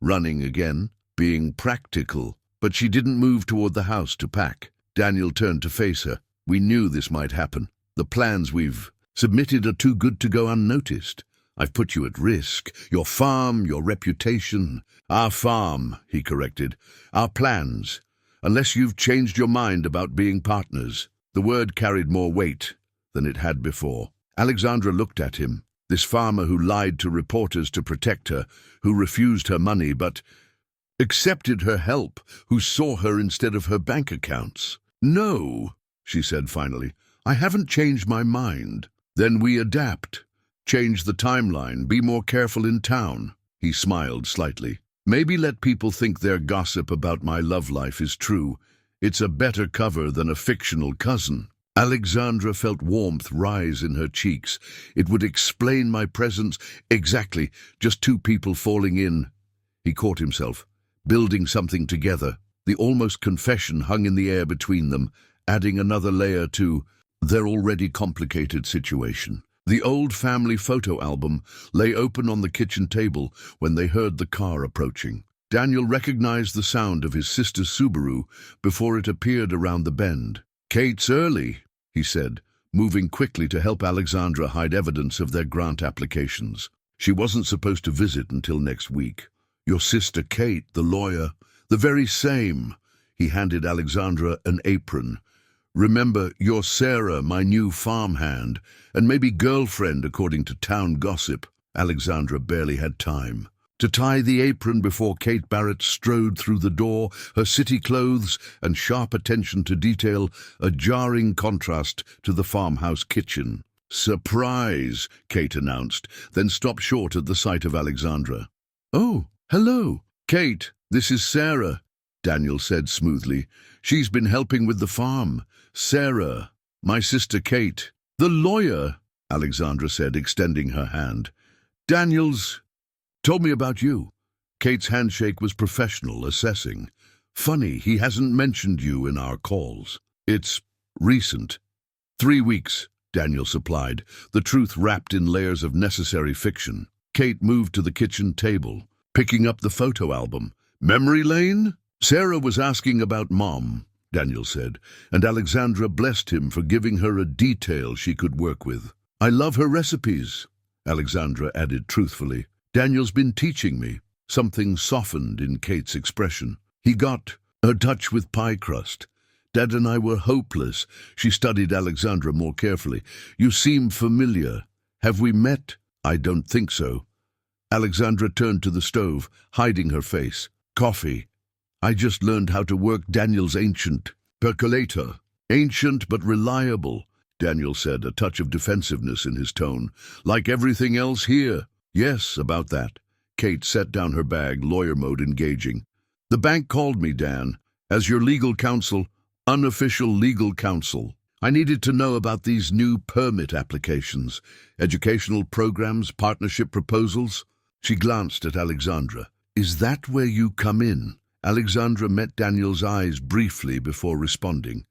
Running again, being practical. But she didn't move toward the house to pack. Daniel turned to face her. "We knew this might happen. The plans we've submitted are too good to go unnoticed. I've put you at risk. Your farm, your reputation." "Our farm," he corrected. "Our plans. Unless you've changed your mind about being partners." The word carried more weight than it had before. Alexandra looked at him, this farmer who lied to reporters to protect her, who refused her money but accepted her help, who saw her instead of her bank accounts. "No," she said finally, "I haven't changed my mind." "Then we adapt. Change the timeline, be more careful in town." He smiled slightly. "Maybe let people think their gossip about my love life is true. It's a better cover than a fictional cousin." Alexandra felt warmth rise in her cheeks. "It would explain my presence." "Exactly, just two people falling in." He caught himself, building something together. The almost confession hung in the air between them, adding another layer to their already complicated situation. The old family photo album lay open on the kitchen table when they heard the car approaching. Daniel recognized the sound of his sister's Subaru before it appeared around the bend. "Kate's early," he said, moving quickly to help Alexandra hide evidence of their grant applications. "She wasn't supposed to visit until next week. Your sister Kate, the lawyer, the very same." He handed Alexandra an apron. "Remember, you're Sarah, my new farmhand, and maybe girlfriend according to town gossip." Alexandra barely had time to tie the apron before Kate Barrett strode through the door, her city clothes and sharp attention to detail a jarring contrast to the farmhouse kitchen. "Surprise," Kate announced, then stopped short at the sight of Alexandra. "Oh, hello, Kate, this is Sarah," Daniel said smoothly. "She's been helping with the farm. Sarah, my sister Kate." "The lawyer," Alexandra said, extending her hand. "Daniel's told me about you." Kate's handshake was professional, assessing. "Funny, he hasn't mentioned you in our calls." "It's recent." 3 weeks, Daniel supplied, the truth wrapped in layers of necessary fiction. Kate moved to the kitchen table, picking up the photo album. "Memory lane?" "Sarah was asking about Mom," Daniel said, and Alexandra blessed him for giving her a detail she could work with. "I love her recipes," Alexandra added truthfully. "Daniel's been teaching me." Something softened in Kate's expression. "He got a touch with pie crust. Dad and I were hopeless." She studied Alexandra more carefully. "You seem familiar. Have we met?" "I don't think so." Alexandra turned to the stove, hiding her face. "Coffee. I just learned how to work Daniel's ancient percolator." "Ancient but reliable," Daniel said, a touch of defensiveness in his tone. "Like everything else here." "Yes, about that." Kate set down her bag, lawyer mode engaging. "The bank called me, Dan, as your legal counsel, unofficial legal counsel. I needed to know about these new permit applications, educational programs, partnership proposals." She glanced at Alexandra. "Is that where you come in?" Alexandra met Daniel's eyes briefly before responding.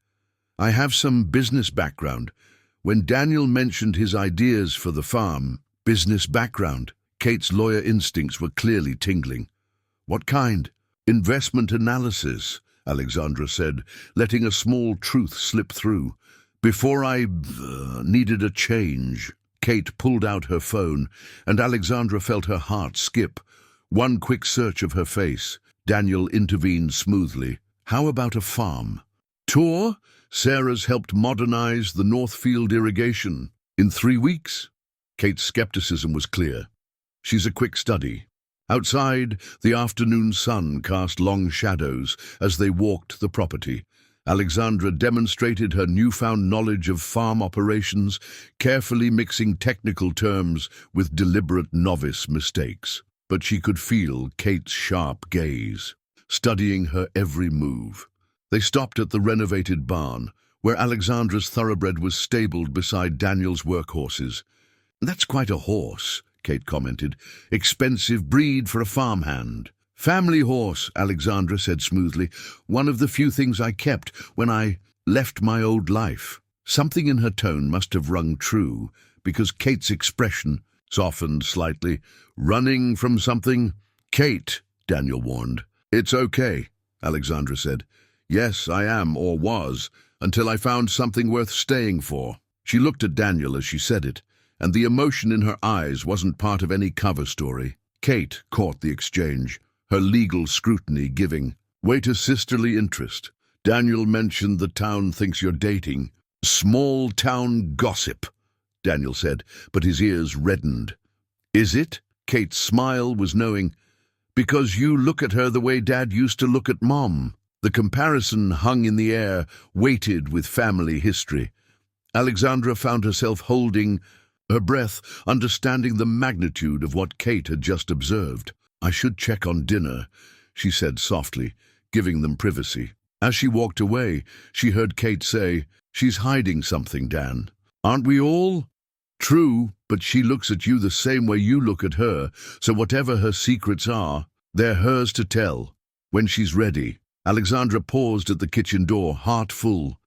"I have some business background." When Daniel mentioned his ideas for the farm, business background, Kate's lawyer instincts were clearly tingling. "What kind?" "Investment analysis," Alexandra said, letting a small truth slip through. "Before I needed a change." Kate pulled out her phone, and Alexandra felt her heart skip. One quick search of her face. Daniel intervened smoothly. How about a farm? Tour? Sarah's helped modernize the Northfield irrigation. In 3 weeks? Kate's skepticism was clear. She's a quick study. Outside, the afternoon sun cast long shadows as they walked the property. Alexandra demonstrated her newfound knowledge of farm operations, carefully mixing technical terms with deliberate novice mistakes. But she could feel Kate's sharp gaze, studying her every move. They stopped at the renovated barn, where Alexandra's thoroughbred was stabled beside Daniel's workhorses. "That's quite a horse," Kate commented. "Expensive breed for a farmhand." "Family horse," Alexandra said smoothly. "One of the few things I kept when I left my old life." Something in her tone must have rung true, because Kate's expression softened slightly. "Running from something?" "Kate," Daniel warned. "It's okay," Alexandra said. "Yes, I am, or was, until I found something worth staying for." She looked at Daniel as she said it, and the emotion in her eyes wasn't part of any cover story. Kate caught the exchange, her legal scrutiny giving way to sisterly interest. "Daniel mentioned the town thinks you're dating." "Small town gossip," Daniel said, but his ears reddened. "Is it?" Kate's smile was knowing. "Because you look at her the way Dad used to look at Mom." The comparison hung in the air, weighted with family history. Alexandra found herself holding her breath, understanding the magnitude of what Kate had just observed. "I should check on dinner," she said softly, giving them privacy. As she walked away, she heard Kate say, "She's hiding something, Dan. Aren't we all?" "True, but she looks at you the same way you look at her, so whatever her secrets are, they're hers to tell. When she's ready." Alexandra paused at the kitchen door, heart full.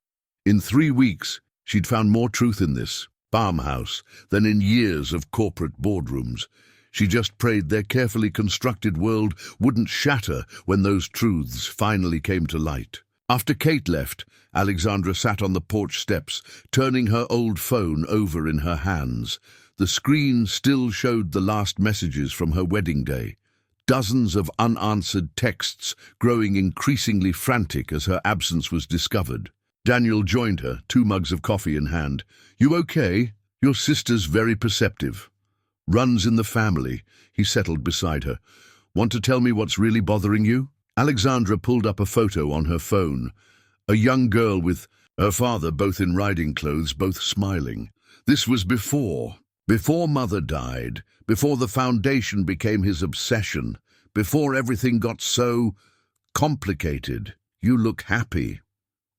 In 3 weeks, she'd found more truth in this farmhouse than in years of corporate boardrooms. She just prayed their carefully constructed world wouldn't shatter when those truths finally came to light. After Kate left, Alexandra sat on the porch steps, turning her old phone over in her hands. The screen still showed the last messages from her wedding day. Dozens of unanswered texts, growing increasingly frantic as her absence was discovered. Daniel joined her, 2 mugs of coffee in hand. "You okay? Your sister's very perceptive." "Runs in the family," he settled beside her. "Want to tell me what's really bothering you?" Alexandra pulled up a photo on her phone. A young girl with her father, both in riding clothes, both smiling. This was before Mother died, before the foundation became his obsession, before everything got so complicated. "You look happy."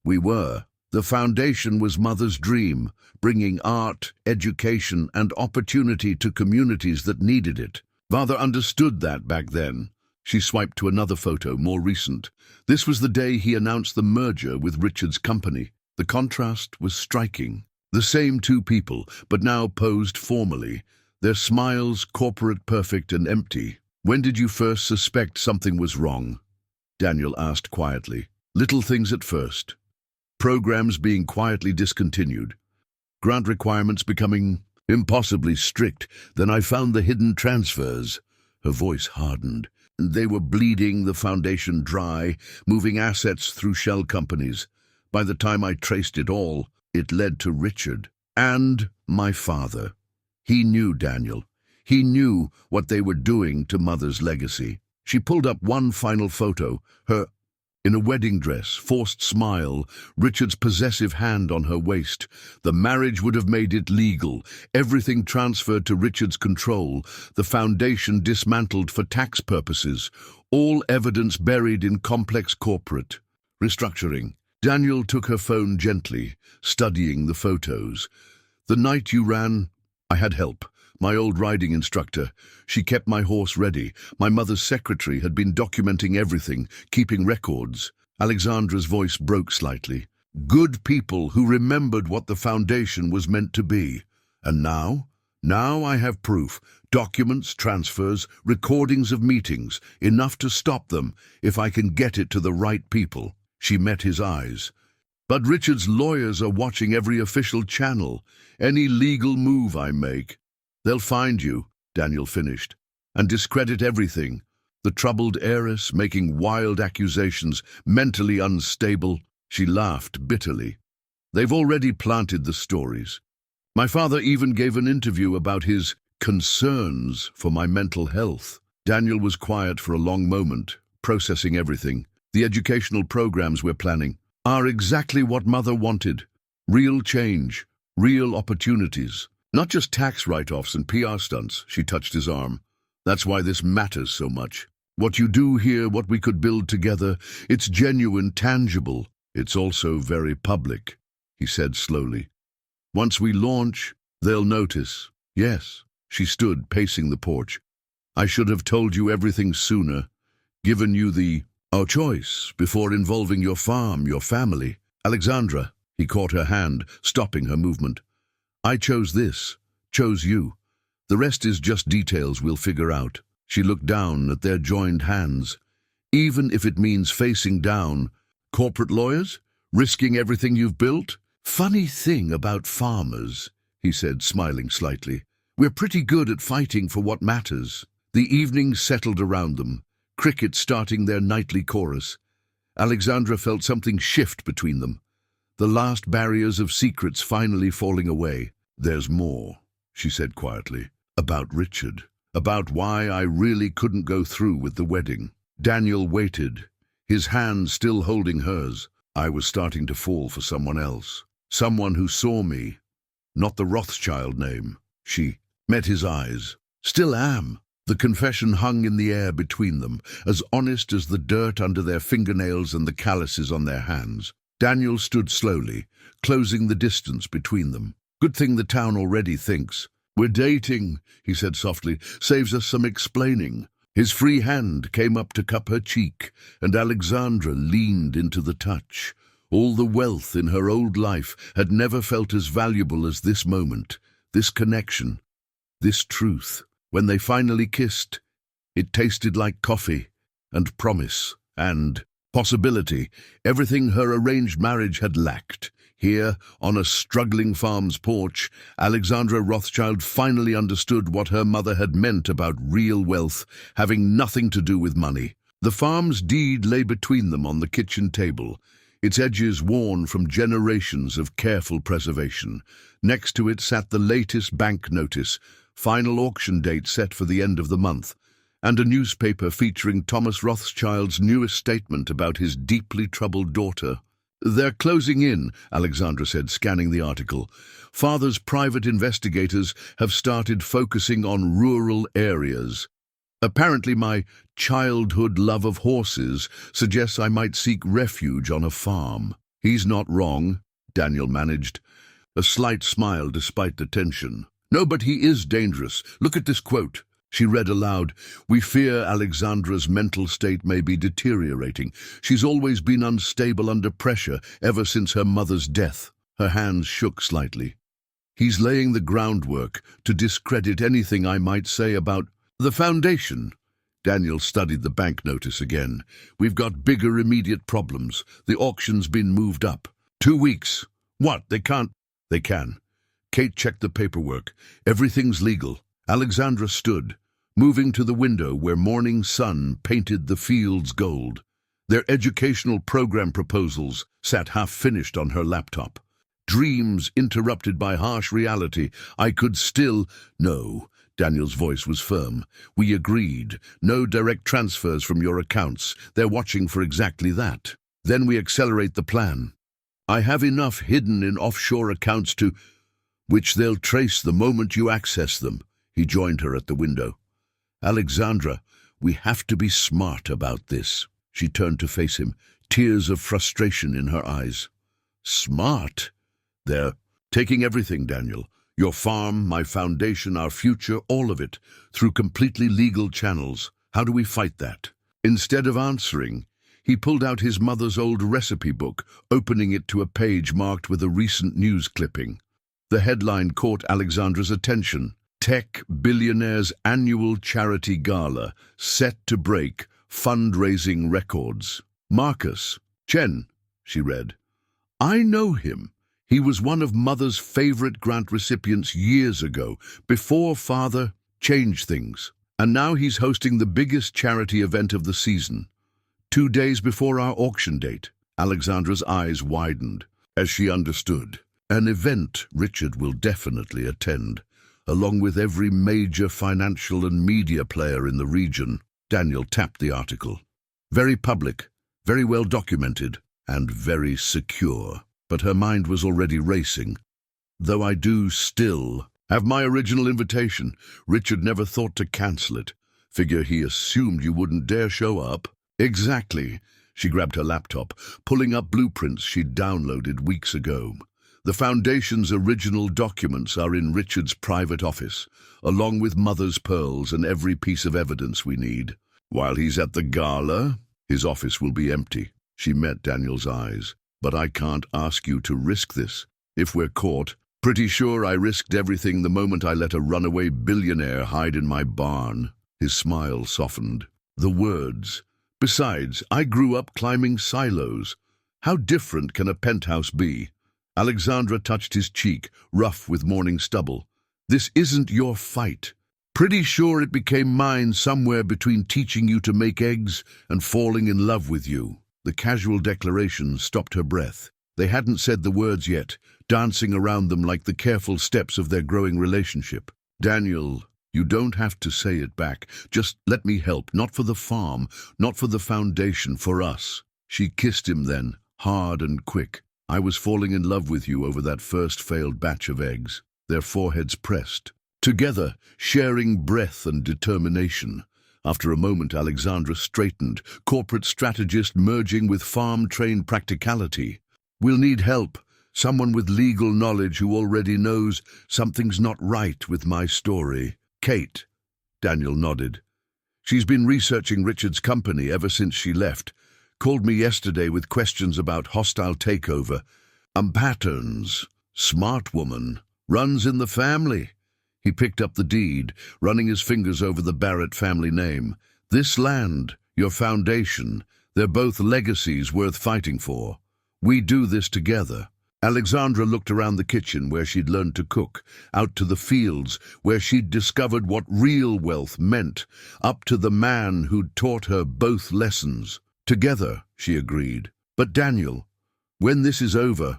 We were. The foundation was Mother's dream, bringing art, education, and opportunity to communities that needed it. Father understood that back then. She swiped to another photo, more recent. This was the day he announced the merger with Richard's company. The contrast was striking. The same 2 people, but now posed formally, their smiles corporate, perfect, and empty. "When did you first suspect something was wrong?" Daniel asked quietly. "Little things at first. Programs being quietly discontinued. Grant requirements becoming impossibly strict. Then I found the hidden transfers." Her voice hardened. "They were bleeding the foundation dry, moving assets through shell companies. By the time I traced it all, it led to Richard and my father. He knew Daniel. He knew what they were doing to Mother's legacy." She pulled up one final photo, her in a wedding dress, forced smile, Richard's possessive hand on her waist. The marriage would have made it legal, everything transferred to Richard's control, the foundation dismantled for tax purposes, all evidence buried in complex corporate restructuring. Daniel took her phone gently, studying the photos. "The night you ran, I had help. My old riding instructor. She kept my horse ready. My mother's secretary had been documenting everything, keeping records." Alexandra's voice broke slightly. "Good people who remembered what the foundation was meant to be. And now? Now I have proof. Documents, transfers, recordings of meetings. Enough to stop them, if I can get it to the right people." She met his eyes. "But Richard's lawyers are watching every official channel. Any legal move I make. They'll find you," Daniel finished, "and discredit everything. The troubled heiress making wild accusations, mentally unstable. She laughed bitterly. They've already planted the stories. My father even gave an interview about his concerns for my mental health. Daniel was quiet for a long moment, processing everything. The educational programs we're planning are exactly what Mother wanted. Real change, real opportunities. Not just tax write-offs and PR stunts. She touched his arm. That's why this matters so much. What you do here, what we could build together, it's genuine, tangible. It's also very public, he said slowly. Once we launch, they'll notice. Yes, she stood, pacing the porch. I should have told you everything sooner, given you our choice before involving your farm, your family. Alexandra, he caught her hand, stopping her movement. I chose this, chose you. The rest is just details we'll figure out. She looked down at their joined hands. Even if it means facing down, corporate lawyers, risking everything you've built? Funny thing about farmers, he said, smiling slightly. We're pretty good at fighting for what matters. The evening settled around them, crickets starting their nightly chorus. Alexandra felt something shift between them. The last barriers of secrets finally falling away. There's more, she said quietly, about Richard, about why I really couldn't go through with the wedding. Daniel waited, his hand still holding hers. I was starting to fall for someone else, someone who saw me, not the Rothschild name. She met his eyes. Still am. The confession hung in the air between them, as honest as the dirt under their fingernails and the calluses on their hands. Daniel stood slowly, closing the distance between them. Good thing the town already thinks. We're dating, he said softly, saves us some explaining. His free hand came up to cup her cheek, and Alexandra leaned into the touch. All the wealth in her old life had never felt as valuable as this moment, this connection, this truth. When they finally kissed, it tasted like coffee and promise and possibility, everything her arranged marriage had lacked. Here, on a struggling farm's porch, Alexandra Rothschild finally understood what her mother had meant about real wealth, having nothing to do with money. The farm's deed lay between them on the kitchen table, its edges worn from generations of careful preservation. Next to it sat the latest bank notice, final auction date set for the end of the month, and a newspaper featuring Thomas Rothschild's newest statement about his deeply troubled daughter. They're closing in, Alexandra said, scanning the article. Father's private investigators have started focusing on rural areas. Apparently my childhood love of horses suggests I might seek refuge on a farm. He's not wrong, Daniel managed, a slight smile despite the tension. No, but he is dangerous. Look at this quote. She read aloud. We fear Alexandra's mental state may be deteriorating. She's always been unstable under pressure ever since her mother's death. Her hands shook slightly. He's laying the groundwork to discredit anything I might say about the foundation. Daniel studied the bank notice again. We've got bigger immediate problems. The auction's been moved up. 2 weeks. What? They can't? They can. Kate checked the paperwork. Everything's legal. Alexandra stood, moving to the window where morning sun painted the fields gold. Their educational program proposals sat half-finished on her laptop. Dreams interrupted by harsh reality. I could still... No, Daniel's voice was firm. We agreed. No direct transfers from your accounts. They're watching for exactly that. Then we accelerate the plan. I have enough hidden in offshore accounts to... which they'll trace the moment you access them. He joined her at the window. Alexandra, we have to be smart about this. She turned to face him, tears of frustration in her eyes. Smart? They're taking everything, Daniel. Your farm, my foundation, our future, all of it, through completely legal channels. How do we fight that? Instead of answering, he pulled out his mother's old recipe book, opening it to a page marked with a recent news clipping. The headline caught Alexandra's attention. Tech Billionaire's annual charity gala, set to break fundraising records. Marcus Chen, she read. I know him. He was one of Mother's favorite grant recipients years ago, before Father changed things. And now he's hosting the biggest charity event of the season. 2 days before our auction date. Alexandra's eyes widened as she understood. An event Richard will definitely attend, along with every major financial and media player in the region. Daniel tapped the article. Very public, very well documented, and very secure. But her mind was already racing. Though I do still have my original invitation. Richard never thought to cancel it. Figure he assumed you wouldn't dare show up. Exactly. She grabbed her laptop, pulling up blueprints she'd downloaded weeks ago. The Foundation's original documents are in Richard's private office, along with Mother's pearls and every piece of evidence we need. While he's at the gala, his office will be empty. She met Daniel's eyes. But I can't ask you to risk this. If we're caught, pretty sure I risked everything the moment I let a runaway billionaire hide in my barn. His smile softened. The words. Besides, I grew up climbing silos. How different can a penthouse be? Alexandra touched his cheek, rough with morning stubble. This isn't your fight. Pretty sure it became mine somewhere between teaching you to make eggs and falling in love with you. The casual declaration stopped her breath. They hadn't said the words yet, dancing around them like the careful steps of their growing relationship. Daniel, you don't have to say it back. Just let me help, not for the farm, not for the foundation, for us. She kissed him then, hard and quick. I was falling in love with you over that first failed batch of eggs. Their foreheads pressed. Together, sharing breath and determination. After a moment, Alexandra straightened, corporate strategist merging with farm-trained practicality. We'll need help, someone with legal knowledge who already knows something's not right with my story. Kate. Daniel nodded. She's been researching Richard's company ever since she left. Called me yesterday with questions about hostile takeover. Patterns. Smart woman. Runs in the family. He picked up the deed, running his fingers over the Barrett family name. This land, your foundation, they're both legacies worth fighting for. We do this together. Alexandra looked around the kitchen where she'd learned to cook, out to the fields where she'd discovered what real wealth meant, up to the man who'd taught her both lessons. Together, she agreed. But Daniel, when this is over,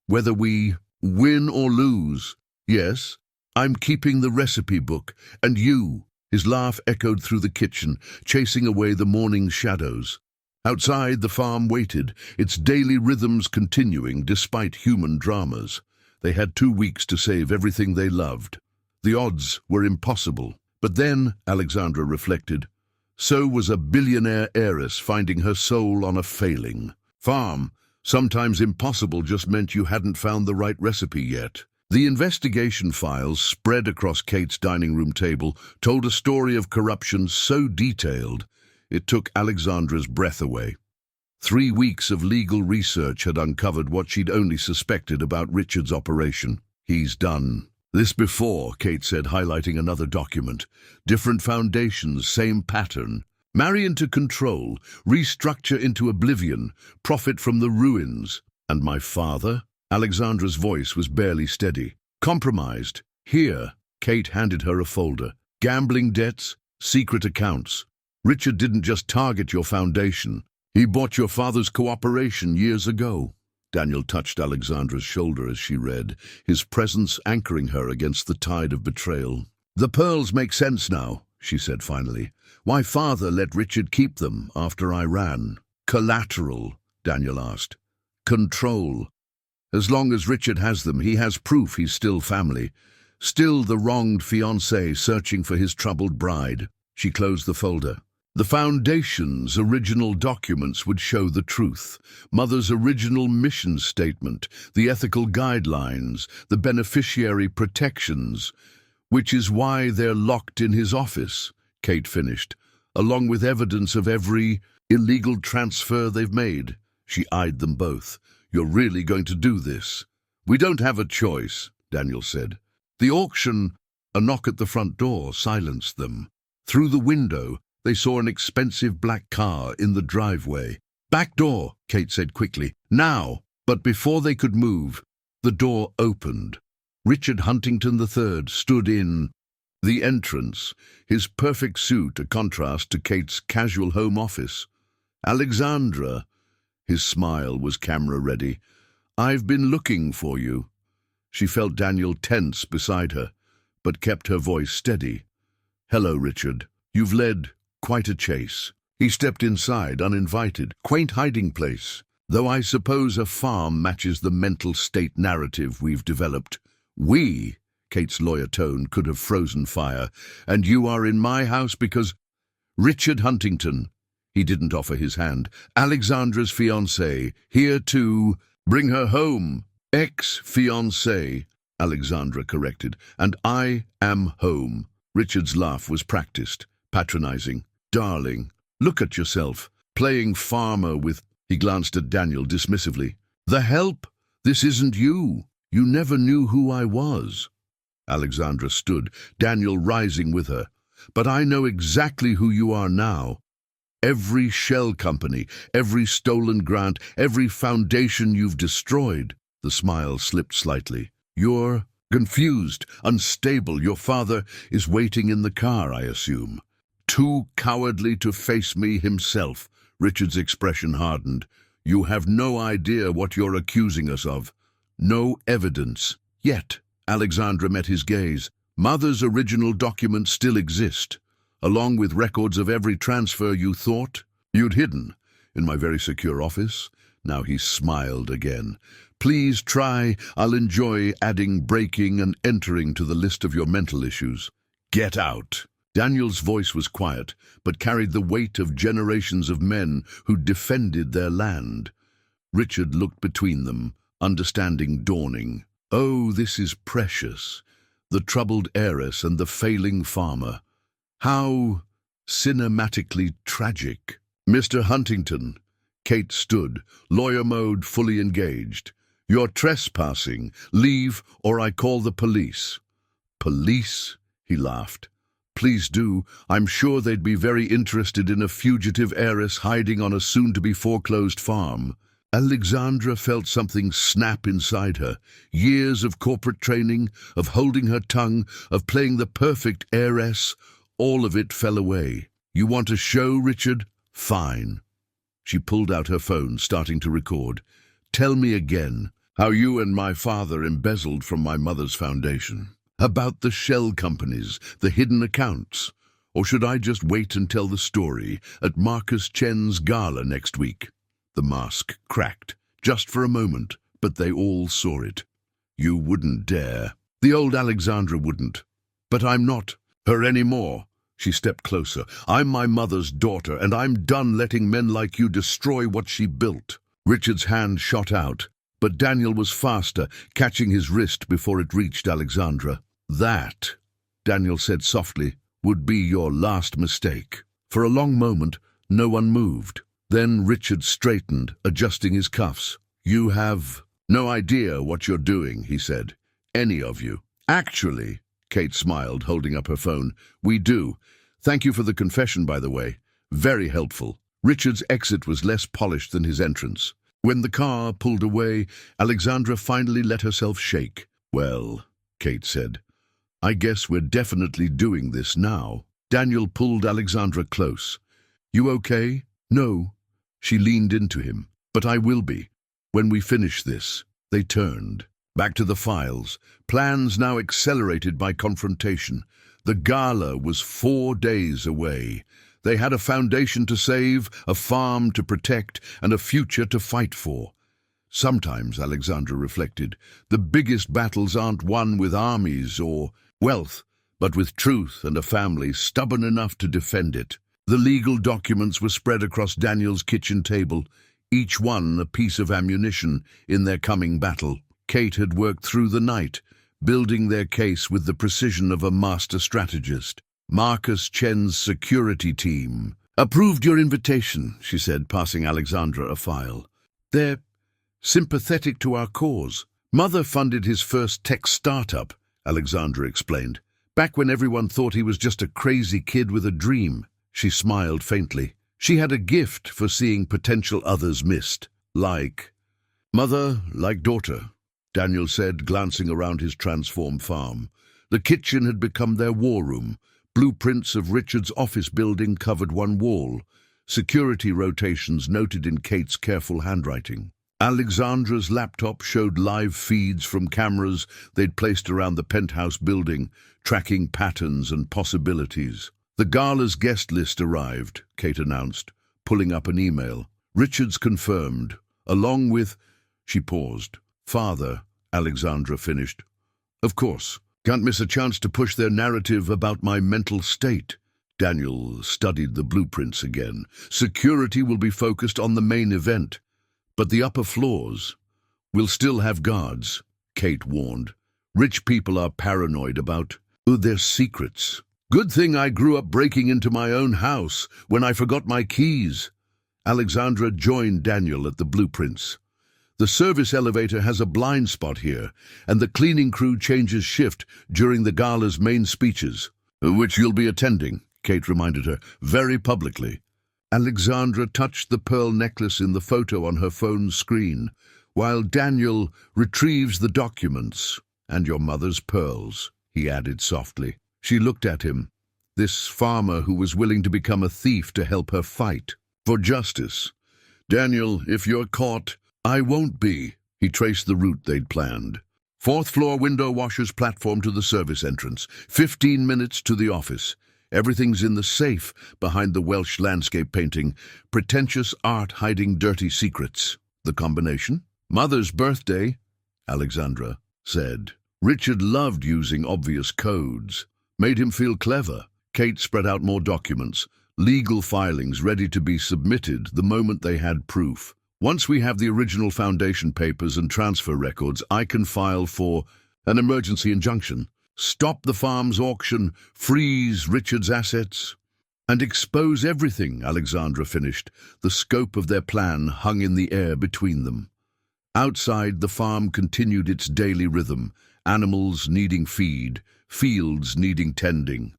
whether we win or lose, yes, I'm keeping the recipe book, and you. His laugh echoed through the kitchen, chasing away the morning shadows. Outside, the farm waited, its daily rhythms continuing despite human dramas. They had 2 weeks to save everything they loved. The odds were impossible. But then, Alexandra reflected, so was a billionaire heiress finding her soul on a failing farm. Sometimes impossible just meant you hadn't found the right recipe yet. The investigation files spread across Kate's dining room table told a story of corruption so detailed it took Alexandra's breath away. 3 weeks of legal research had uncovered what she'd only suspected about Richard's operation. He's done this before, Kate said, highlighting another document. Different foundations, same pattern. Marry into control, restructure into oblivion, profit from the ruins. And my father? Alexandra's voice was barely steady. Compromised. Here, Kate handed her a folder. Gambling debts, secret accounts. Richard didn't just target your foundation. He bought your father's cooperation years ago. Daniel touched Alexandra's shoulder as she read, his presence anchoring her against the tide of betrayal. The pearls make sense now, she said finally. Why father let Richard keep them after I ran? Collateral, Daniel asked. Control. As long as Richard has them, he has proof he's still family. Still the wronged fiancé searching for his troubled bride. She closed the folder. The Foundation's original documents would show the truth. Mother's original mission statement, the ethical guidelines, the beneficiary protections, which is why they're locked in his office, Kate finished, along with evidence of every illegal transfer they've made. She eyed them both. You're really going to do this? We don't have a choice, Daniel said. The auction, a knock at the front door, silenced them. Through the window, they saw an expensive black car in the driveway. Back door, Kate said quickly. Now! But before they could move, the door opened. Richard Huntington III stood in The entrance, his perfect suit a contrast to Kate's casual home office. "Alexandra," his smile was camera-ready, "I've been looking for you." She felt Daniel tense beside her, but kept her voice steady. "Hello, Richard. You've led quite a chase." He stepped inside, uninvited. Quaint hiding place. Though I suppose a farm matches the mental state narrative we've developed. "We," Kate's lawyer tone could have frozen fire, "and you are in my house because—" "Richard Huntington." He didn't offer his hand. "Alexandra's fiancé. Here to bring her home." "Ex-fiancé," Alexandra corrected. "And I am home." Richard's laugh was practiced, patronizing. "Darling, look at yourself, playing farmer with—" He glanced at Daniel dismissively. "The help? This isn't you. You never knew who I was." Alexandra stood, Daniel rising with her. "But I know exactly who you are now. Every shell company, every stolen grant, every foundation you've destroyed." The smile slipped slightly. "You're confused, unstable. Your father is waiting in the car, I assume. Too cowardly to face me himself." Richard's expression hardened. "You have no idea what you're accusing us of. No evidence. Yet," Alexandra met his gaze, "Mother's original documents still exist, along with records of every transfer you thought you'd hidden in my very secure office." Now he smiled again. "Please try. I'll enjoy adding breaking and entering to the list of your mental issues." "Get out." Daniel's voice was quiet, but carried the weight of generations of men who defended their land. Richard looked between them, understanding dawning. Oh, this is precious. The troubled heiress and the failing farmer. How cinematically tragic. "Mr. Huntington." Kate stood, lawyer mode fully engaged. "You're trespassing. Leave, or I call the police." "Police?" He laughed. "Please do. I'm sure they'd be very interested in a fugitive heiress hiding on a soon-to-be foreclosed farm." Alexandra felt something snap inside her. Years of corporate training, of holding her tongue, of playing the perfect heiress, all of it fell away. "You want a show, Richard? Fine." She pulled out her phone, starting to record. "Tell me again how you and my father embezzled from my mother's foundation. About the shell companies, the hidden accounts. Or should I just wait and tell the story at Marcus Chen's gala next week?" The mask cracked, just for a moment, but they all saw it. "You wouldn't dare." The old Alexandra wouldn't. "But I'm not her anymore." She stepped closer. "I'm my mother's daughter, and I'm done letting men like you destroy what she built." Richard's hand shot out, but Daniel was faster, catching his wrist before it reached Alexandra. "That," Daniel said softly, "would be your last mistake." For a long moment, no one moved. Then Richard straightened, adjusting his cuffs. "You have no idea what you're doing," he said. "Any of you." "Actually," Kate smiled, holding up her phone, "we do. Thank you for the confession, by the way. Very helpful." Richard's exit was less polished than his entrance. When the car pulled away, Alexandra finally let herself shake. "Well," Kate said, "I guess we're definitely doing this now." Daniel pulled Alexandra close. "You okay?" "No." She leaned into him. "But I will be. When we finish this." They turned. Back to the files. Plans now accelerated by confrontation. The gala was 4 days away. They had a foundation to save, a farm to protect, and a future to fight for. Sometimes, Alexandra reflected, the biggest battles aren't won with armies or wealth, but with truth and a family stubborn enough to defend it. The legal documents were spread across Daniel's kitchen table, each one a piece of ammunition in their coming battle. Kate had worked through the night, building their case with the precision of a master strategist. Marcus Chen's security team approved your invitation, she said, passing Alexandra a file. They're sympathetic to our cause. Mother funded his first tech startup, Alexandra explained, back when everyone thought he was just a crazy kid with a dream. She smiled faintly. She had a gift for seeing potential others missed. Like mother, like daughter, Daniel said, glancing around his transformed farm. The kitchen had become their war room. Blueprints of Richard's office building covered one wall. Security rotations noted in Kate's careful handwriting. Alexandra's laptop showed live feeds from cameras they'd placed around the penthouse building, tracking patterns and possibilities. The gala's guest list arrived, Kate announced, pulling up an email. Richard's confirmed, along with... She paused. Father, Alexandra finished. Of course. Can't miss a chance to push their narrative about my mental state. Daniel studied the blueprints again. Security will be focused on the main event. But the upper floors will still have guards, Kate warned. Rich people are paranoid about their secrets. Good thing I grew up breaking into my own house when I forgot my keys. Alexandra joined Daniel at the blueprints. The service elevator has a blind spot here, and the cleaning crew changes shift during the gala's main speeches, which you'll be attending, Kate reminded her, very publicly. Alexandra touched the pearl necklace in the photo on her phone's screen, while Daniel retrieves the documents. And your mother's pearls, he added softly. She looked at him, this farmer who was willing to become a thief to help her fight for justice. Daniel, if you're caught, I won't be. He traced the route they'd planned. 4th floor window washer's platform to the service entrance. 15 minutes to the office. Everything's in the safe behind the Welsh landscape painting. Pretentious art hiding dirty secrets. The combination? Mother's birthday, Alexandra said. Richard loved using obvious codes. Made him feel clever. Kate spread out more documents. Legal filings ready to be submitted the moment they had proof. Once we have the original foundation papers and transfer records, I can file for an emergency injunction. Stop the farm's auction, freeze Richard's assets, and expose everything, Alexandra finished. The scope of their plan hung in the air between them. Outside, the farm continued its daily rhythm, animals needing feed, fields needing tending.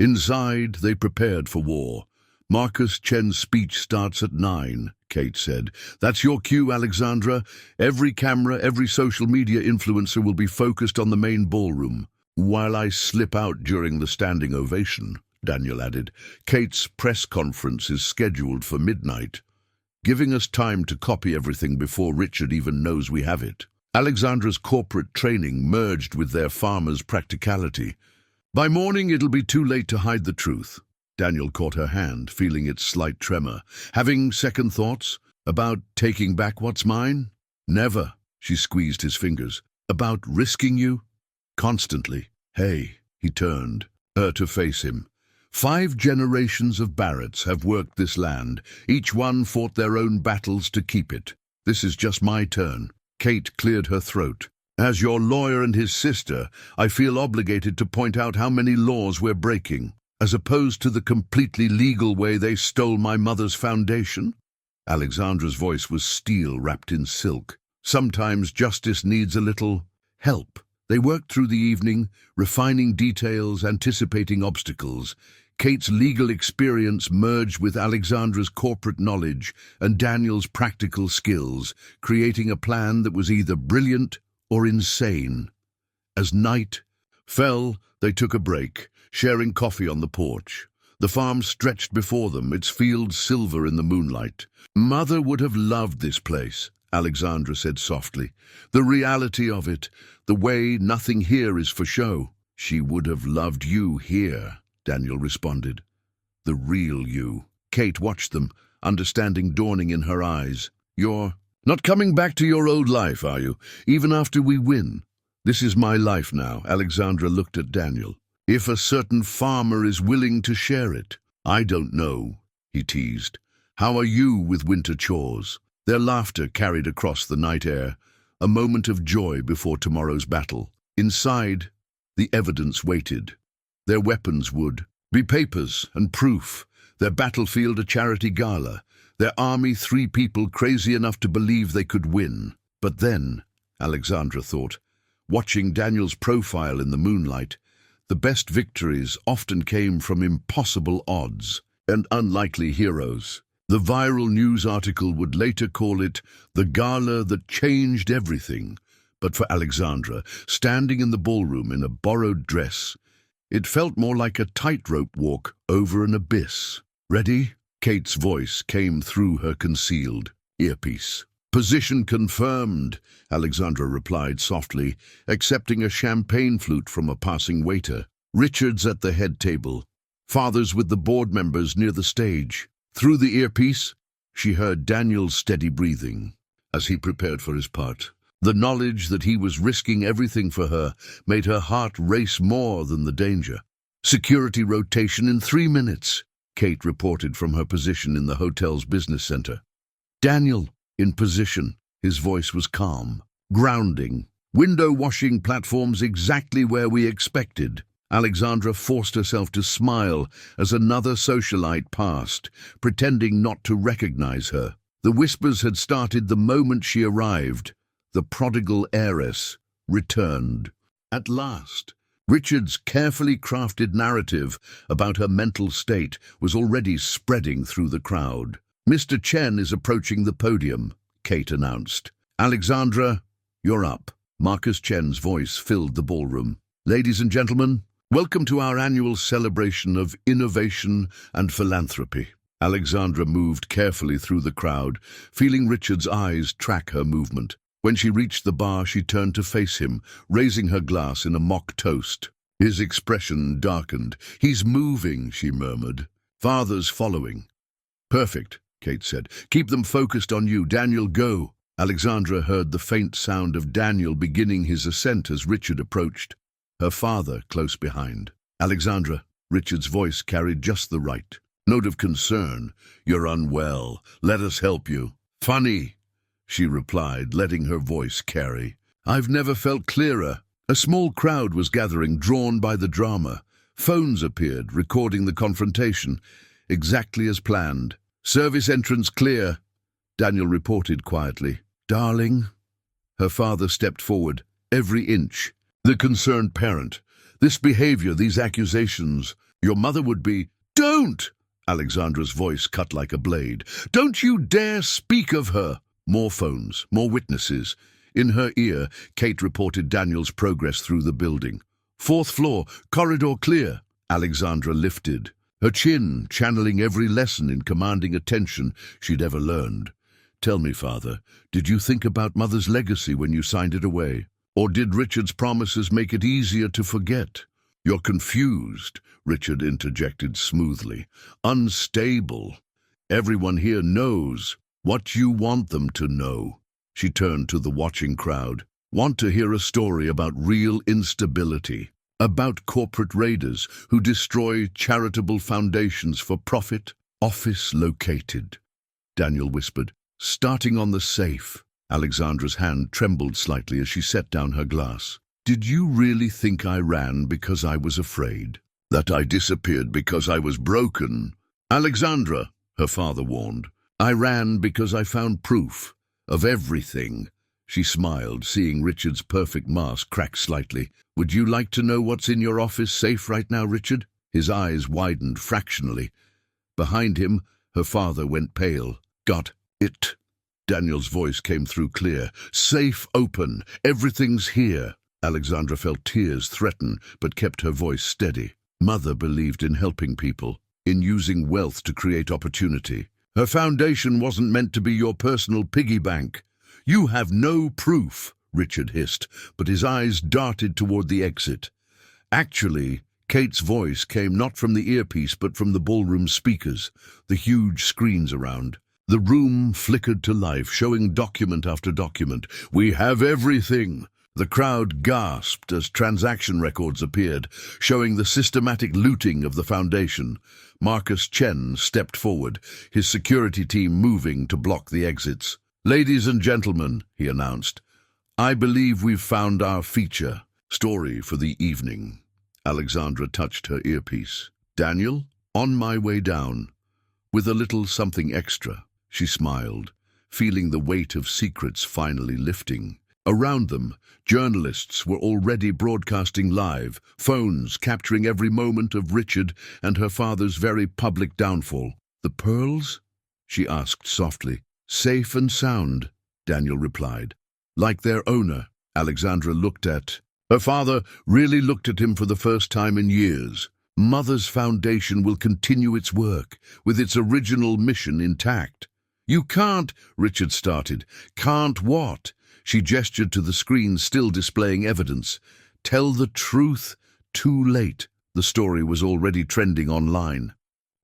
Inside, they prepared for war. Marcus Chen's speech starts at 9, Kate said. That's your cue, Alexandra. Every camera, every social media influencer will be focused on the main ballroom. While I slip out during the standing ovation, Daniel added. Kate's press conference is scheduled for midnight, giving us time to copy everything before Richard even knows we have it. Alexandra's corporate training merged with their farmer's practicality. By morning, it'll be too late to hide the truth. Daniel caught her hand, feeling its slight tremor. Having second thoughts? About taking back what's mine? Never, she squeezed his fingers. About risking you? Constantly. Hey, he turned, her to face him. 5 generations of Barretts have worked this land. Each one fought their own battles to keep it. This is just my turn. Kate cleared her throat. As your lawyer and his sister, I feel obligated to point out how many laws we're breaking, as opposed to the completely legal way they stole my mother's foundation. Alexandra's voice was steel wrapped in silk. Sometimes justice needs a little help. They worked through the evening, refining details, anticipating obstacles. Kate's legal experience merged with Alexandra's corporate knowledge and Daniel's practical skills, creating a plan that was either brilliant or insane. As night fell, they took a break, sharing coffee on the porch. The farm stretched before them, its fields silver in the moonlight. Mother would have loved this place, Alexandra said softly. The reality of it, the way nothing here is for show. She would have loved you here, Daniel responded. The real you. Kate watched them, understanding dawning in her eyes. You're not coming back to your old life, are you? Even after we win? This is my life now, Alexandra looked at Daniel. If a certain farmer is willing to share it. I don't know, he teased. How are you with winter chores? Their laughter carried across the night air, a moment of joy before tomorrow's battle. Inside, the evidence waited. Their weapons would be papers and proof, their battlefield a charity gala, their army 3 people crazy enough to believe they could win. But then, Alexandra thought, watching Daniel's profile in the moonlight, the best victories often came from impossible odds and unlikely heroes. The viral news article would later call it the gala that changed everything. But for Alexandra, standing in the ballroom in a borrowed dress, it felt more like a tightrope walk over an abyss. "Ready?" Kate's voice came through her concealed earpiece. "Position confirmed," Alexandra replied softly, accepting a champagne flute from a passing waiter. Richard's at the head table. Father's with the board members near the stage. Through the earpiece, she heard Daniel's steady breathing as he prepared for his part. The knowledge that he was risking everything for her made her heart race more than the danger. "Security rotation in 3 minutes," Kate reported from her position in the hotel's business center. "Daniel, in position." His voice was calm, grounding. "Window washing platforms exactly where we expected." Alexandra forced herself to smile as another socialite passed, pretending not to recognize her. The whispers had started the moment she arrived. The prodigal heiress returned. At last, Richard's carefully crafted narrative about her mental state was already spreading through the crowd. "Mr. Chen is approaching the podium," Kate announced. "Alexandra, you're up." Marcus Chen's voice filled the ballroom. "Ladies and gentlemen, welcome to our annual celebration of innovation and philanthropy." Alexandra moved carefully through the crowd, feeling Richard's eyes track her movement. When she reached the bar, she turned to face him, raising her glass in a mock toast. His expression darkened. "He's moving," she murmured. "Father's following." "Perfect," Kate said. "Keep them focused on you. Daniel, go." Alexandra heard the faint sound of Daniel beginning his ascent as Richard approached, her father close behind. "Alexandra," Richard's voice carried just the right note of concern. "You're unwell. Let us help you." "Funny," she replied, letting her voice carry. "I've never felt clearer." A small crowd was gathering, drawn by the drama. Phones appeared, recording the confrontation, exactly as planned. "Service entrance clear," Daniel reported quietly. "Darling." Her father stepped forward, every inch. The concerned parent. "This behavior, these accusations, your mother would be—" "Don't!" Alexandra's voice cut like a blade. "Don't you dare speak of her!" More phones, more witnesses. In her ear, Kate reported Daniel's progress through the building. "4th floor, corridor clear." Alexandra lifted, her chin channeling every lesson in commanding attention she'd ever learned. "Tell me, Father, did you think about Mother's legacy when you signed it away? Or did Richard's promises make it easier to forget?" "You're confused," Richard interjected smoothly. "Unstable. Everyone here knows what you want them to know." She turned to the watching crowd. "Want to hear a story about real instability? About corporate raiders who destroy charitable foundations for profit? Office located," Daniel whispered. "Starting on the safe." Alexandra's hand trembled slightly as she set down her glass. "Did you really think I ran because I was afraid? That I disappeared because I was broken?" "Alexandra," her father warned. "I ran because I found proof of everything." She smiled, seeing Richard's perfect mask crack slightly. "Would you like to know what's in your office safe right now, Richard?" His eyes widened fractionally. Behind him, her father went pale. "Got it." Daniel's voice came through clear. "Safe open. Everything's here." Alexandra felt tears threaten, but kept her voice steady. Mother believed in helping people, in using wealth to create opportunity. Her foundation wasn't meant to be your personal piggy bank. "You have no proof," Richard hissed, but his eyes darted toward the exit. Actually, Kate's voice came not from the earpiece but from the ballroom speakers, the huge screens around. The room flickered to life, showing document after document. "We have everything." The crowd gasped as transaction records appeared, showing the systematic looting of the foundation. Marcus Chen stepped forward, his security team moving to block the exits. "Ladies and gentlemen," he announced, "I believe we've found our feature story for the evening." Alexandra touched her earpiece. "Daniel, on my way down, with a little something extra." She smiled, feeling the weight of secrets finally lifting. Around them, journalists were already broadcasting live, phones capturing every moment of Richard and her father's very public downfall. "The pearls?" she asked softly. "Safe and sound," Daniel replied. "Like their owner." Alexandra looked at. Her father really looked at him for the first time in years. Mother's foundation will continue its work, with its original mission intact. You can't, Richard started. Can't what? She gestured to the screen still displaying evidence. Tell the truth. Too late. The story was already trending online.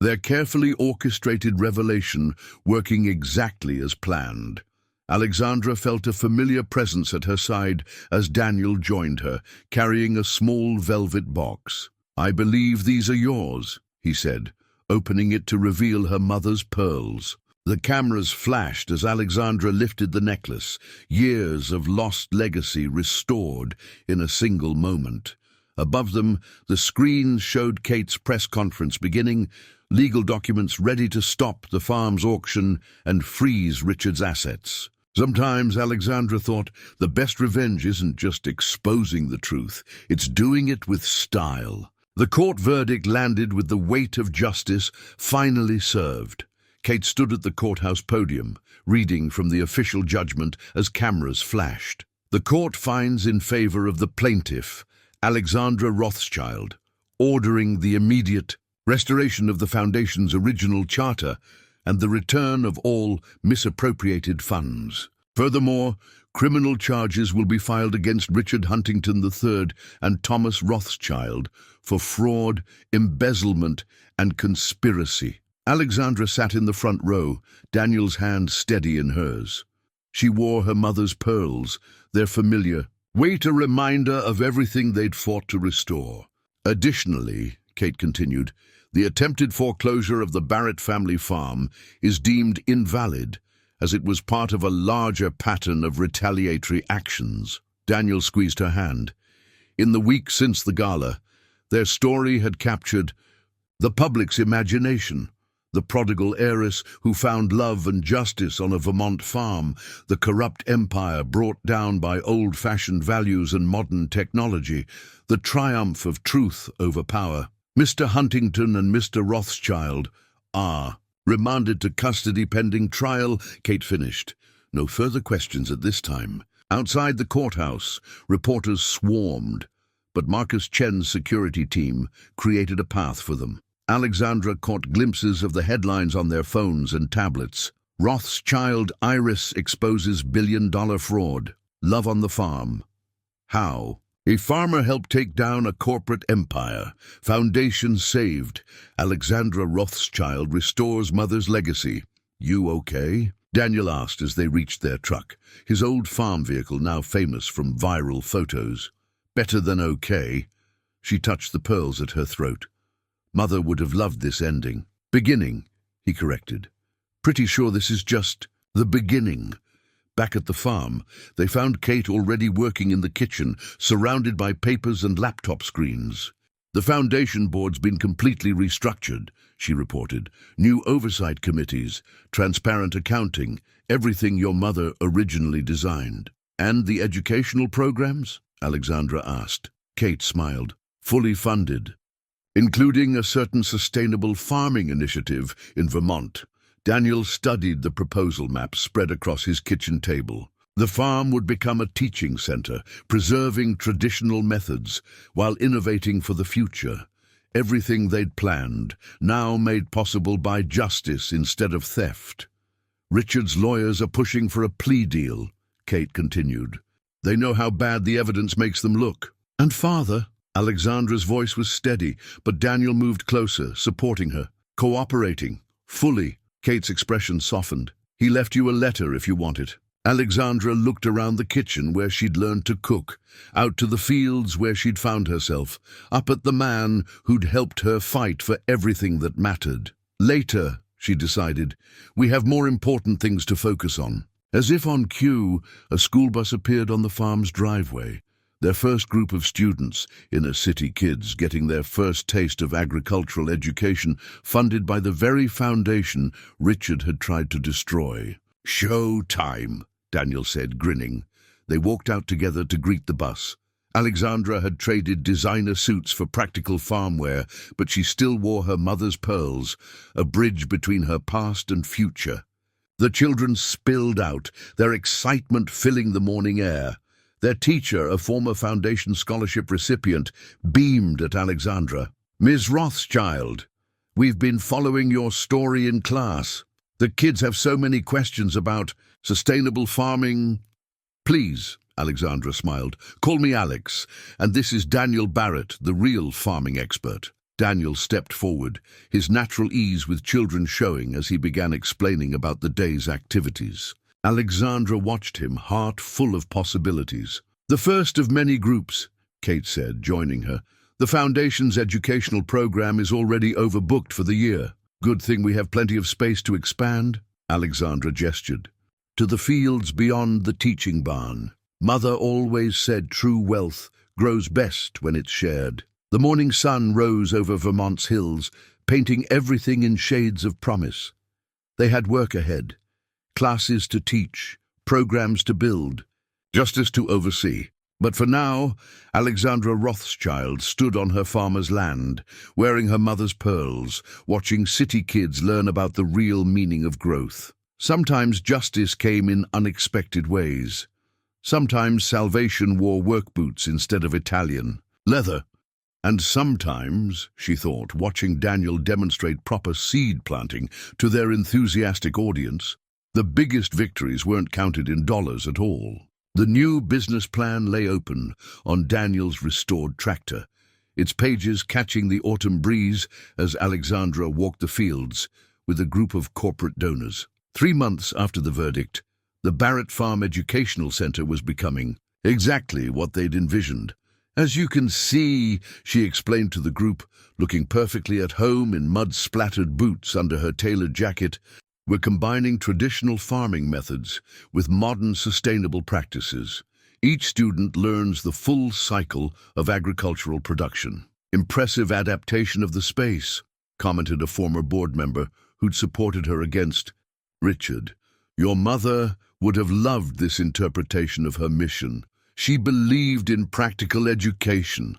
Their carefully orchestrated revelation working exactly as planned. Alexandra felt a familiar presence at her side as Daniel joined her, carrying a small velvet box. I believe these are yours, he said, opening it to reveal her mother's pearls. The cameras flashed as Alexandra lifted the necklace, years of lost legacy restored in a single moment. Above them, the screens showed Kate's press conference beginning, legal documents ready to stop the farm's auction and freeze Richard's assets. Sometimes Alexandra thought the best revenge isn't just exposing the truth, it's doing it with style. The court verdict landed with the weight of justice finally served. Kate stood at the courthouse podium, reading from the official judgment as cameras flashed. The court finds in favor of the plaintiff, Alexandra Rothschild, ordering the immediate restoration of the Foundation's original charter and the return of all misappropriated funds. Furthermore, criminal charges will be filed against Richard Huntington III and Thomas Rothschild for fraud, embezzlement, and conspiracy. Alexandra sat in the front row, Daniel's hand steady in hers. She wore her mother's pearls, their familiar weight, a reminder of everything they'd fought to restore. Additionally, Kate continued, the attempted foreclosure of the Barrett family farm is deemed invalid, as it was part of a larger pattern of retaliatory actions. Daniel squeezed her hand. In the week since the gala, their story had captured the public's imagination. The prodigal heiress who found love and justice on a Vermont farm, the corrupt empire brought down by old-fashioned values and modern technology, the triumph of truth over power. Mr. Huntington and Mr. Rothschild are remanded to custody pending trial, Kate finished. No further questions at this time. Outside the courthouse, reporters swarmed, but Marcus Chen's security team created a path for them. Alexandra caught glimpses of the headlines on their phones and tablets. Rothschild Iris exposes billion-dollar fraud. Love on the farm. How? A farmer helped take down a corporate empire. Foundation saved. Alexandra Rothschild restores mother's legacy. You okay? Daniel asked as they reached their truck, his old farm vehicle now famous from viral photos. Better than okay. She touched the pearls at her throat. Mother would have loved this ending. Beginning, he corrected. Pretty sure this is just the beginning. Back at the farm, they found Kate already working in the kitchen, surrounded by papers and laptop screens. The foundation board's been completely restructured, she reported. New oversight committees, transparent accounting, everything your mother originally designed. And the educational programs? Alexandra asked. Kate smiled. Fully funded, including a certain sustainable farming initiative in Vermont. Daniel studied the proposal map spread across his kitchen table. The farm would become a teaching center, preserving traditional methods while innovating for the future. Everything they'd planned, now made possible by justice instead of theft. Richard's lawyers are pushing for a plea deal, Kate continued. They know how bad the evidence makes them look. And father? Alexandra's voice was steady, but Daniel moved closer, supporting her, cooperating, fully. Kate's expression softened. He left you a letter if you want it. Alexandra looked around the kitchen where she'd learned to cook, out to the fields where she'd found herself, up at the man who'd helped her fight for everything that mattered. Later, she decided, we have more important things to focus on. As if on cue, a school bus appeared on the farm's driveway. Their first group of students, inner-city kids getting their first taste of agricultural education, funded by the very foundation Richard had tried to destroy. Show time, Daniel said, grinning. They walked out together to greet the bus. Alexandra had traded designer suits for practical farm wear, but she still wore her mother's pearls, a bridge between her past and future. The children spilled out, their excitement filling the morning air. Their teacher, a former Foundation Scholarship recipient, beamed at Alexandra. "Ms. Rothschild, we've been following your story in class. The kids have so many questions about sustainable farming." "Please," Alexandra smiled, "call me Alex, and this is Daniel Barrett, the real farming expert." Daniel stepped forward, his natural ease with children showing as he began explaining about the day's activities. Alexandra watched him, heart full of possibilities. "The first of many groups," Kate said, joining her. "The Foundation's educational program is already overbooked for the year. Good thing we have plenty of space to expand." Alexandra gestured. "To the fields beyond the teaching barn. Mother always said true wealth grows best when it's shared." The morning sun rose over Vermont's hills, painting everything in shades of promise. They had work ahead. Classes to teach, programs to build, justice to oversee. But for now, Alexandra Rothschild stood on her farmer's land, wearing her mother's pearls, watching city kids learn about the real meaning of growth. Sometimes justice came in unexpected ways. Sometimes salvation wore work boots instead of Italian leather. And sometimes, she thought, watching Daniel demonstrate proper seed planting to their enthusiastic audience, the biggest victories weren't counted in dollars at all. The new business plan lay open on Daniel's restored tractor, its pages catching the autumn breeze as Alexandra walked the fields with a group of corporate donors. 3 months after the verdict, the Barrett Farm Educational Center was becoming exactly what they'd envisioned. "As you can see," she explained to the group, looking perfectly at home in mud-splattered boots under her tailored jacket, "we're combining traditional farming methods with modern sustainable practices. Each student learns the full cycle of agricultural production." "Impressive adaptation of the space," commented a former board member who'd supported her against Richard. "Your mother would have loved this interpretation of her mission. She believed in practical education."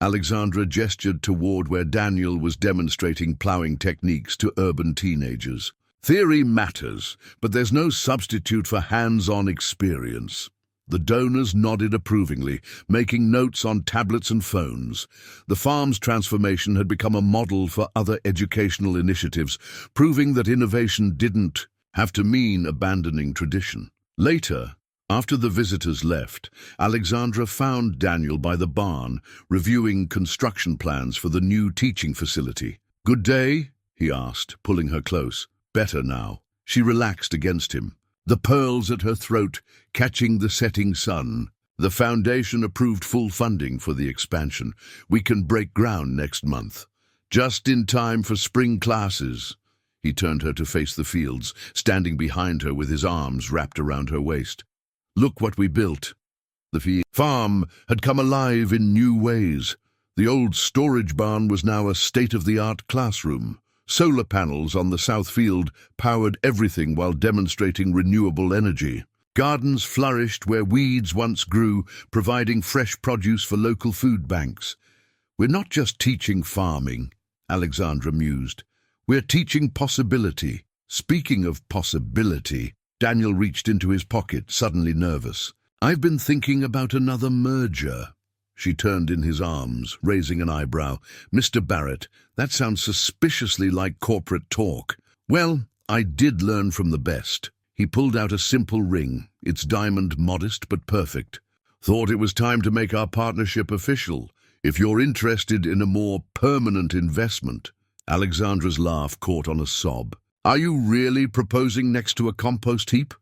Alexandra gestured toward where Daniel was demonstrating plowing techniques to urban teenagers. "Theory matters, but there's no substitute for hands-on experience." The donors nodded approvingly, making notes on tablets and phones. The farm's transformation had become a model for other educational initiatives, proving that innovation didn't have to mean abandoning tradition. Later, after the visitors left, Alexandra found Daniel by the barn, reviewing construction plans for the new teaching facility. "Good day?" he asked, pulling her close. "Better now." She relaxed against him, the pearls at her throat catching the setting sun. "The Foundation approved full funding for the expansion. We can break ground next month. Just in time for spring classes." He turned her to face the fields, standing behind her with his arms wrapped around her waist. "Look what we built." The farm had come alive in new ways. The old storage barn was now a state-of-the-art classroom. Solar panels on the south field powered everything while demonstrating renewable energy. Gardens flourished where weeds once grew, providing fresh produce for local food banks. "We're not just teaching farming," Alexandra mused. "We're teaching possibility." Speaking of possibility, Daniel reached into his pocket, suddenly nervous. "I've been thinking about another merger." She turned in his arms, raising an eyebrow. "Mr. Barrett, that sounds suspiciously like corporate talk." "Well, I did learn from the best." He pulled out a simple ring, its diamond modest but perfect. "Thought it was time to make our partnership official. If you're interested in a more permanent investment." Alexandra's laugh caught on a sob. "Are you really proposing next to a compost heap?"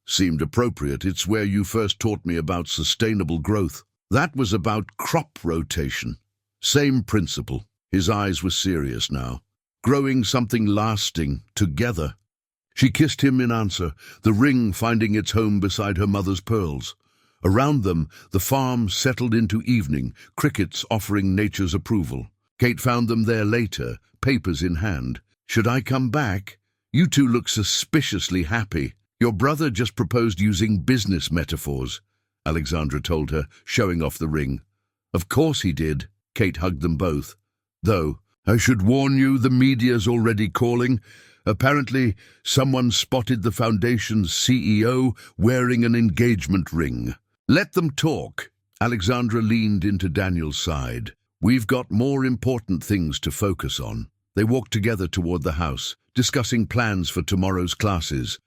"Seemed appropriate. It's where you first taught me about sustainable growth." "That was about crop rotation." "Same principle." His eyes were serious now. "Growing something lasting, together." She kissed him in answer, the ring finding its home beside her mother's pearls. Around them, the farm settled into evening, crickets offering nature's approval. Kate found them there later, papers in hand. "Should I come back? You two look suspiciously happy." "Your brother just proposed using business metaphors," Alexandra told her, showing off the ring. "Of course he did." Kate hugged them both. "Though, I should warn you, the media's already calling. Apparently, someone spotted the Foundation's CEO wearing an engagement ring." Let them talk. Alexandra leaned into Daniel's side. We've got more important things to focus on. They walked together toward the house, discussing plans for tomorrow's classes.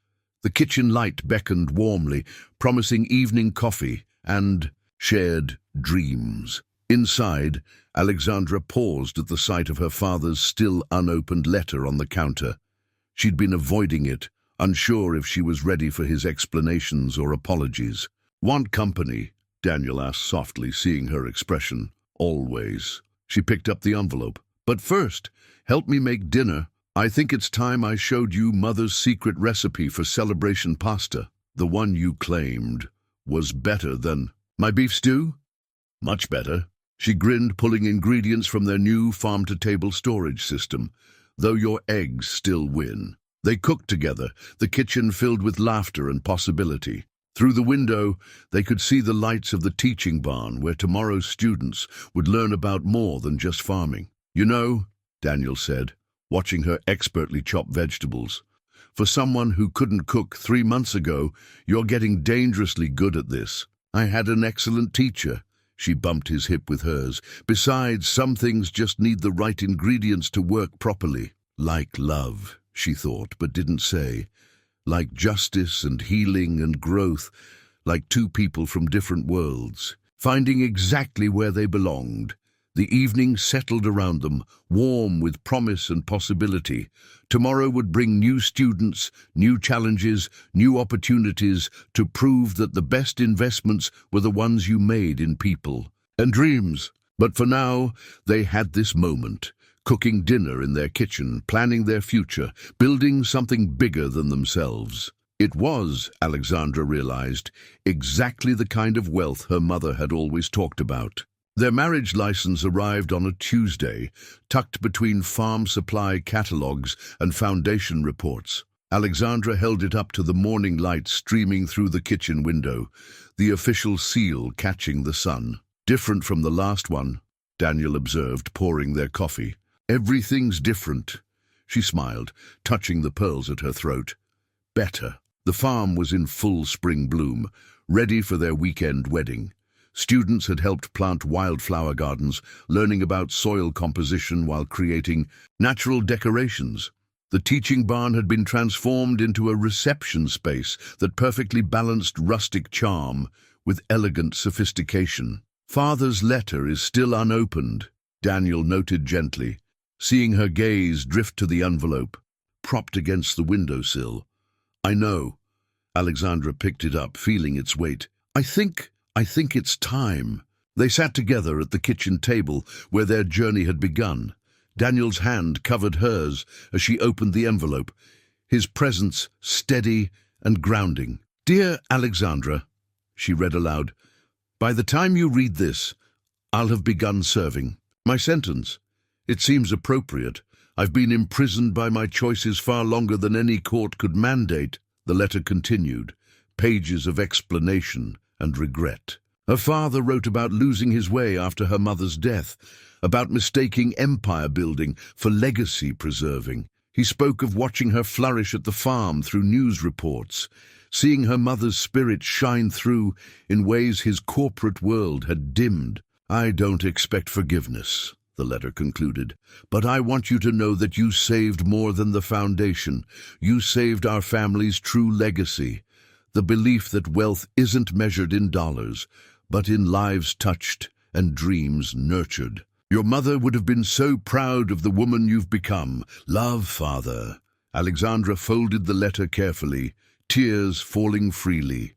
The kitchen light beckoned warmly, promising evening coffee and shared dreams. Inside, Alexandra paused at the sight of her father's still unopened letter on the counter. She'd been avoiding it, unsure if she was ready for his explanations or apologies. "Want company?" Daniel asked softly, seeing her expression. "Always." She picked up the envelope. "But first, help me make dinner. I think it's time I showed you Mother's secret recipe for celebration pasta. The one you claimed was better than my beef stew?" "Much better." She grinned, pulling ingredients from their new farm-to-table storage system. "Though your eggs still win." They cooked together, the kitchen filled with laughter and possibility. Through the window, they could see the lights of the teaching barn where tomorrow's students would learn about more than just farming. "You know," Daniel said, watching her expertly chop vegetables, "for someone who couldn't cook 3 months ago, you're getting dangerously good at this. I had an excellent teacher." She bumped his hip with hers. "Besides, some things just need the right ingredients to work properly. Like love," she thought, but didn't say. Like justice and healing and growth, like two people from different worlds, finding exactly where they belonged. The evening settled around them, warm with promise and possibility. Tomorrow would bring new students, new challenges, new opportunities to prove that the best investments were the ones you made in people and dreams. But for now, they had this moment. Cooking dinner in their kitchen, planning their future, building something bigger than themselves. It was, Alexandra realized, exactly the kind of wealth her mother had always talked about. Their marriage license arrived on a Tuesday, tucked between farm supply catalogs and foundation reports. Alexandra held it up to the morning light streaming through the kitchen window, the official seal catching the sun. "Different from the last one," Daniel observed, pouring their coffee. "Everything's different." She smiled, touching the pearls at her throat. "Better." The farm was in full spring bloom, ready for their weekend wedding. Students had helped plant wildflower gardens, learning about soil composition while creating natural decorations. The teaching barn had been transformed into a reception space that perfectly balanced rustic charm with elegant sophistication. "Father's letter is still unopened," Daniel noted gently, seeing her gaze drift to the envelope, propped against the windowsill. "I know." Alexandra picked it up, feeling its weight. I think it's time." They sat together at the kitchen table where their journey had begun. Daniel's hand covered hers as she opened the envelope, his presence steady and grounding. "Dear Alexandra," she read aloud, "by the time you read this, I'll have begun serving. My sentence. It seems appropriate. I've been imprisoned by my choices far longer than any court could mandate." The letter continued, pages of explanation and regret. Her father wrote about losing his way after her mother's death, about mistaking empire building for legacy preserving. He spoke of watching her flourish at the farm through news reports, seeing her mother's spirit shine through in ways his corporate world had dimmed. "I don't expect forgiveness," the letter concluded, "but I want you to know that you saved more than the foundation. You saved our family's true legacy. The belief that wealth isn't measured in dollars, but in lives touched and dreams nurtured. Your mother would have been so proud of the woman you've become. Love, Father." Alexandra folded the letter carefully, tears falling freely.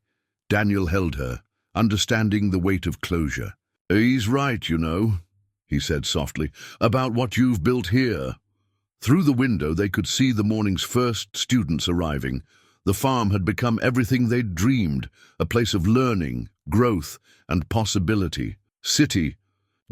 Daniel held her, understanding the weight of closure. "He's right, you know," he said softly, "about what you've built here." Through the window they could see the morning's first students arriving. The farm had become everything they'd dreamed, a place of learning, growth, and possibility. City.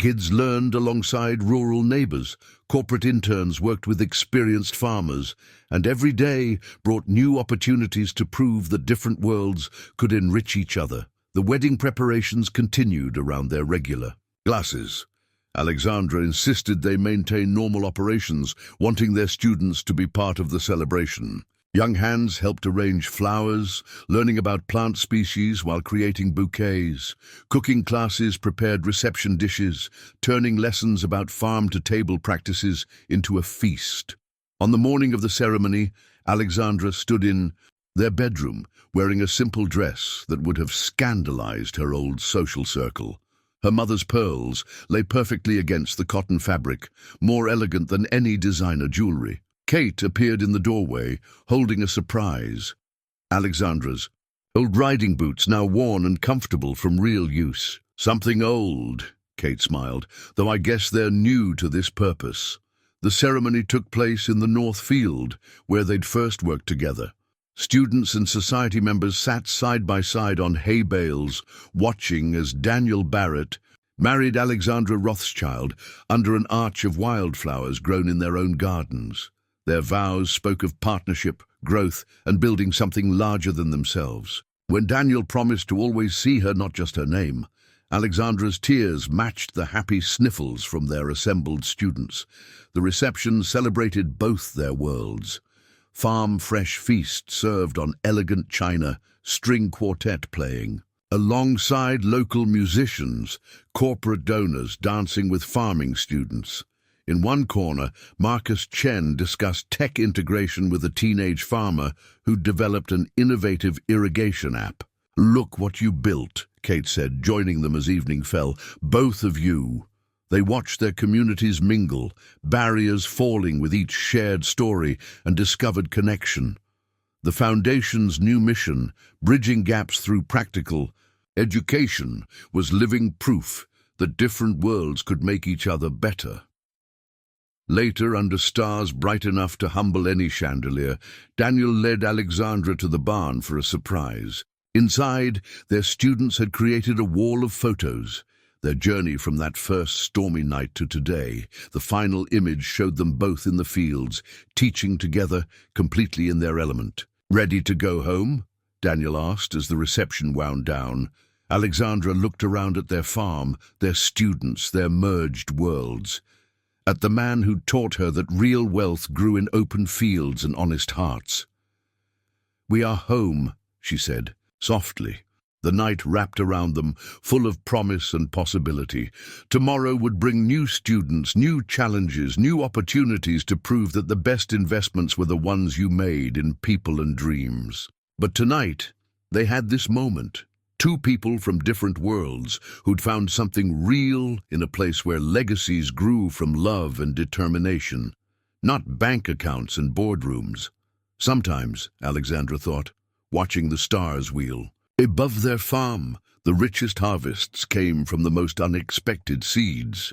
Kids learned alongside rural neighbors, corporate interns worked with experienced farmers, and every day brought new opportunities to prove that different worlds could enrich each other. The wedding preparations continued around their regular classes. Alexandra insisted they maintain normal operations, wanting their students to be part of the celebration. Young hands helped arrange flowers, learning about plant species while creating bouquets. Cooking classes prepared reception dishes, turning lessons about farm-to-table practices into a feast. On the morning of the ceremony, Alexandra stood in their bedroom, wearing a simple dress that would have scandalized her old social circle. Her mother's pearls lay perfectly against the cotton fabric, more elegant than any designer jewelry. Kate appeared in the doorway, holding a surprise. Alexandra's old riding boots, now worn and comfortable from real use. Something old, Kate smiled, though I guess they're new to this purpose. The ceremony took place in the North Field, where they'd first worked together. Students and society members sat side by side on hay bales, watching as Daniel Barrett married Alexandra Rothschild under an arch of wildflowers grown in their own gardens. Their vows spoke of partnership, growth, and building something larger than themselves. When Daniel promised to always see her, not just her name, Alexandra's tears matched the happy sniffles from their assembled students. The reception celebrated both their worlds. Farm-fresh feast served on elegant china, string quartet playing. Alongside local musicians, corporate donors dancing with farming students. In one corner, Marcus Chen discussed tech integration with a teenage farmer who'd developed an innovative irrigation app. "Look what you built," Kate said, joining them as evening fell. "Both of you." They watched their communities mingle, barriers falling with each shared story, and discovered connection. The Foundation's new mission, bridging gaps through practical education, was living proof that different worlds could make each other better. Later, under stars bright enough to humble any chandelier, Daniel led Alexandra to the barn for a surprise. Inside, their students had created a wall of photos. Their journey from that first stormy night to today, the final image showed them both in the fields, teaching together, completely in their element. "Ready to go home?" Daniel asked as the reception wound down. Alexandra looked around at their farm, their students, their merged worlds. At the man who taught her that real wealth grew in open fields and honest hearts. "We are home," she said, softly. The night wrapped around them, full of promise and possibility. Tomorrow would bring new students, new challenges, new opportunities to prove that the best investments were the ones you made in people and dreams. But tonight, they had this moment. Two people from different worlds who'd found something real in a place where legacies grew from love and determination, not bank accounts and boardrooms. Sometimes, Alexandra thought, watching the stars wheel. Above their farm, the richest harvests came from the most unexpected seeds.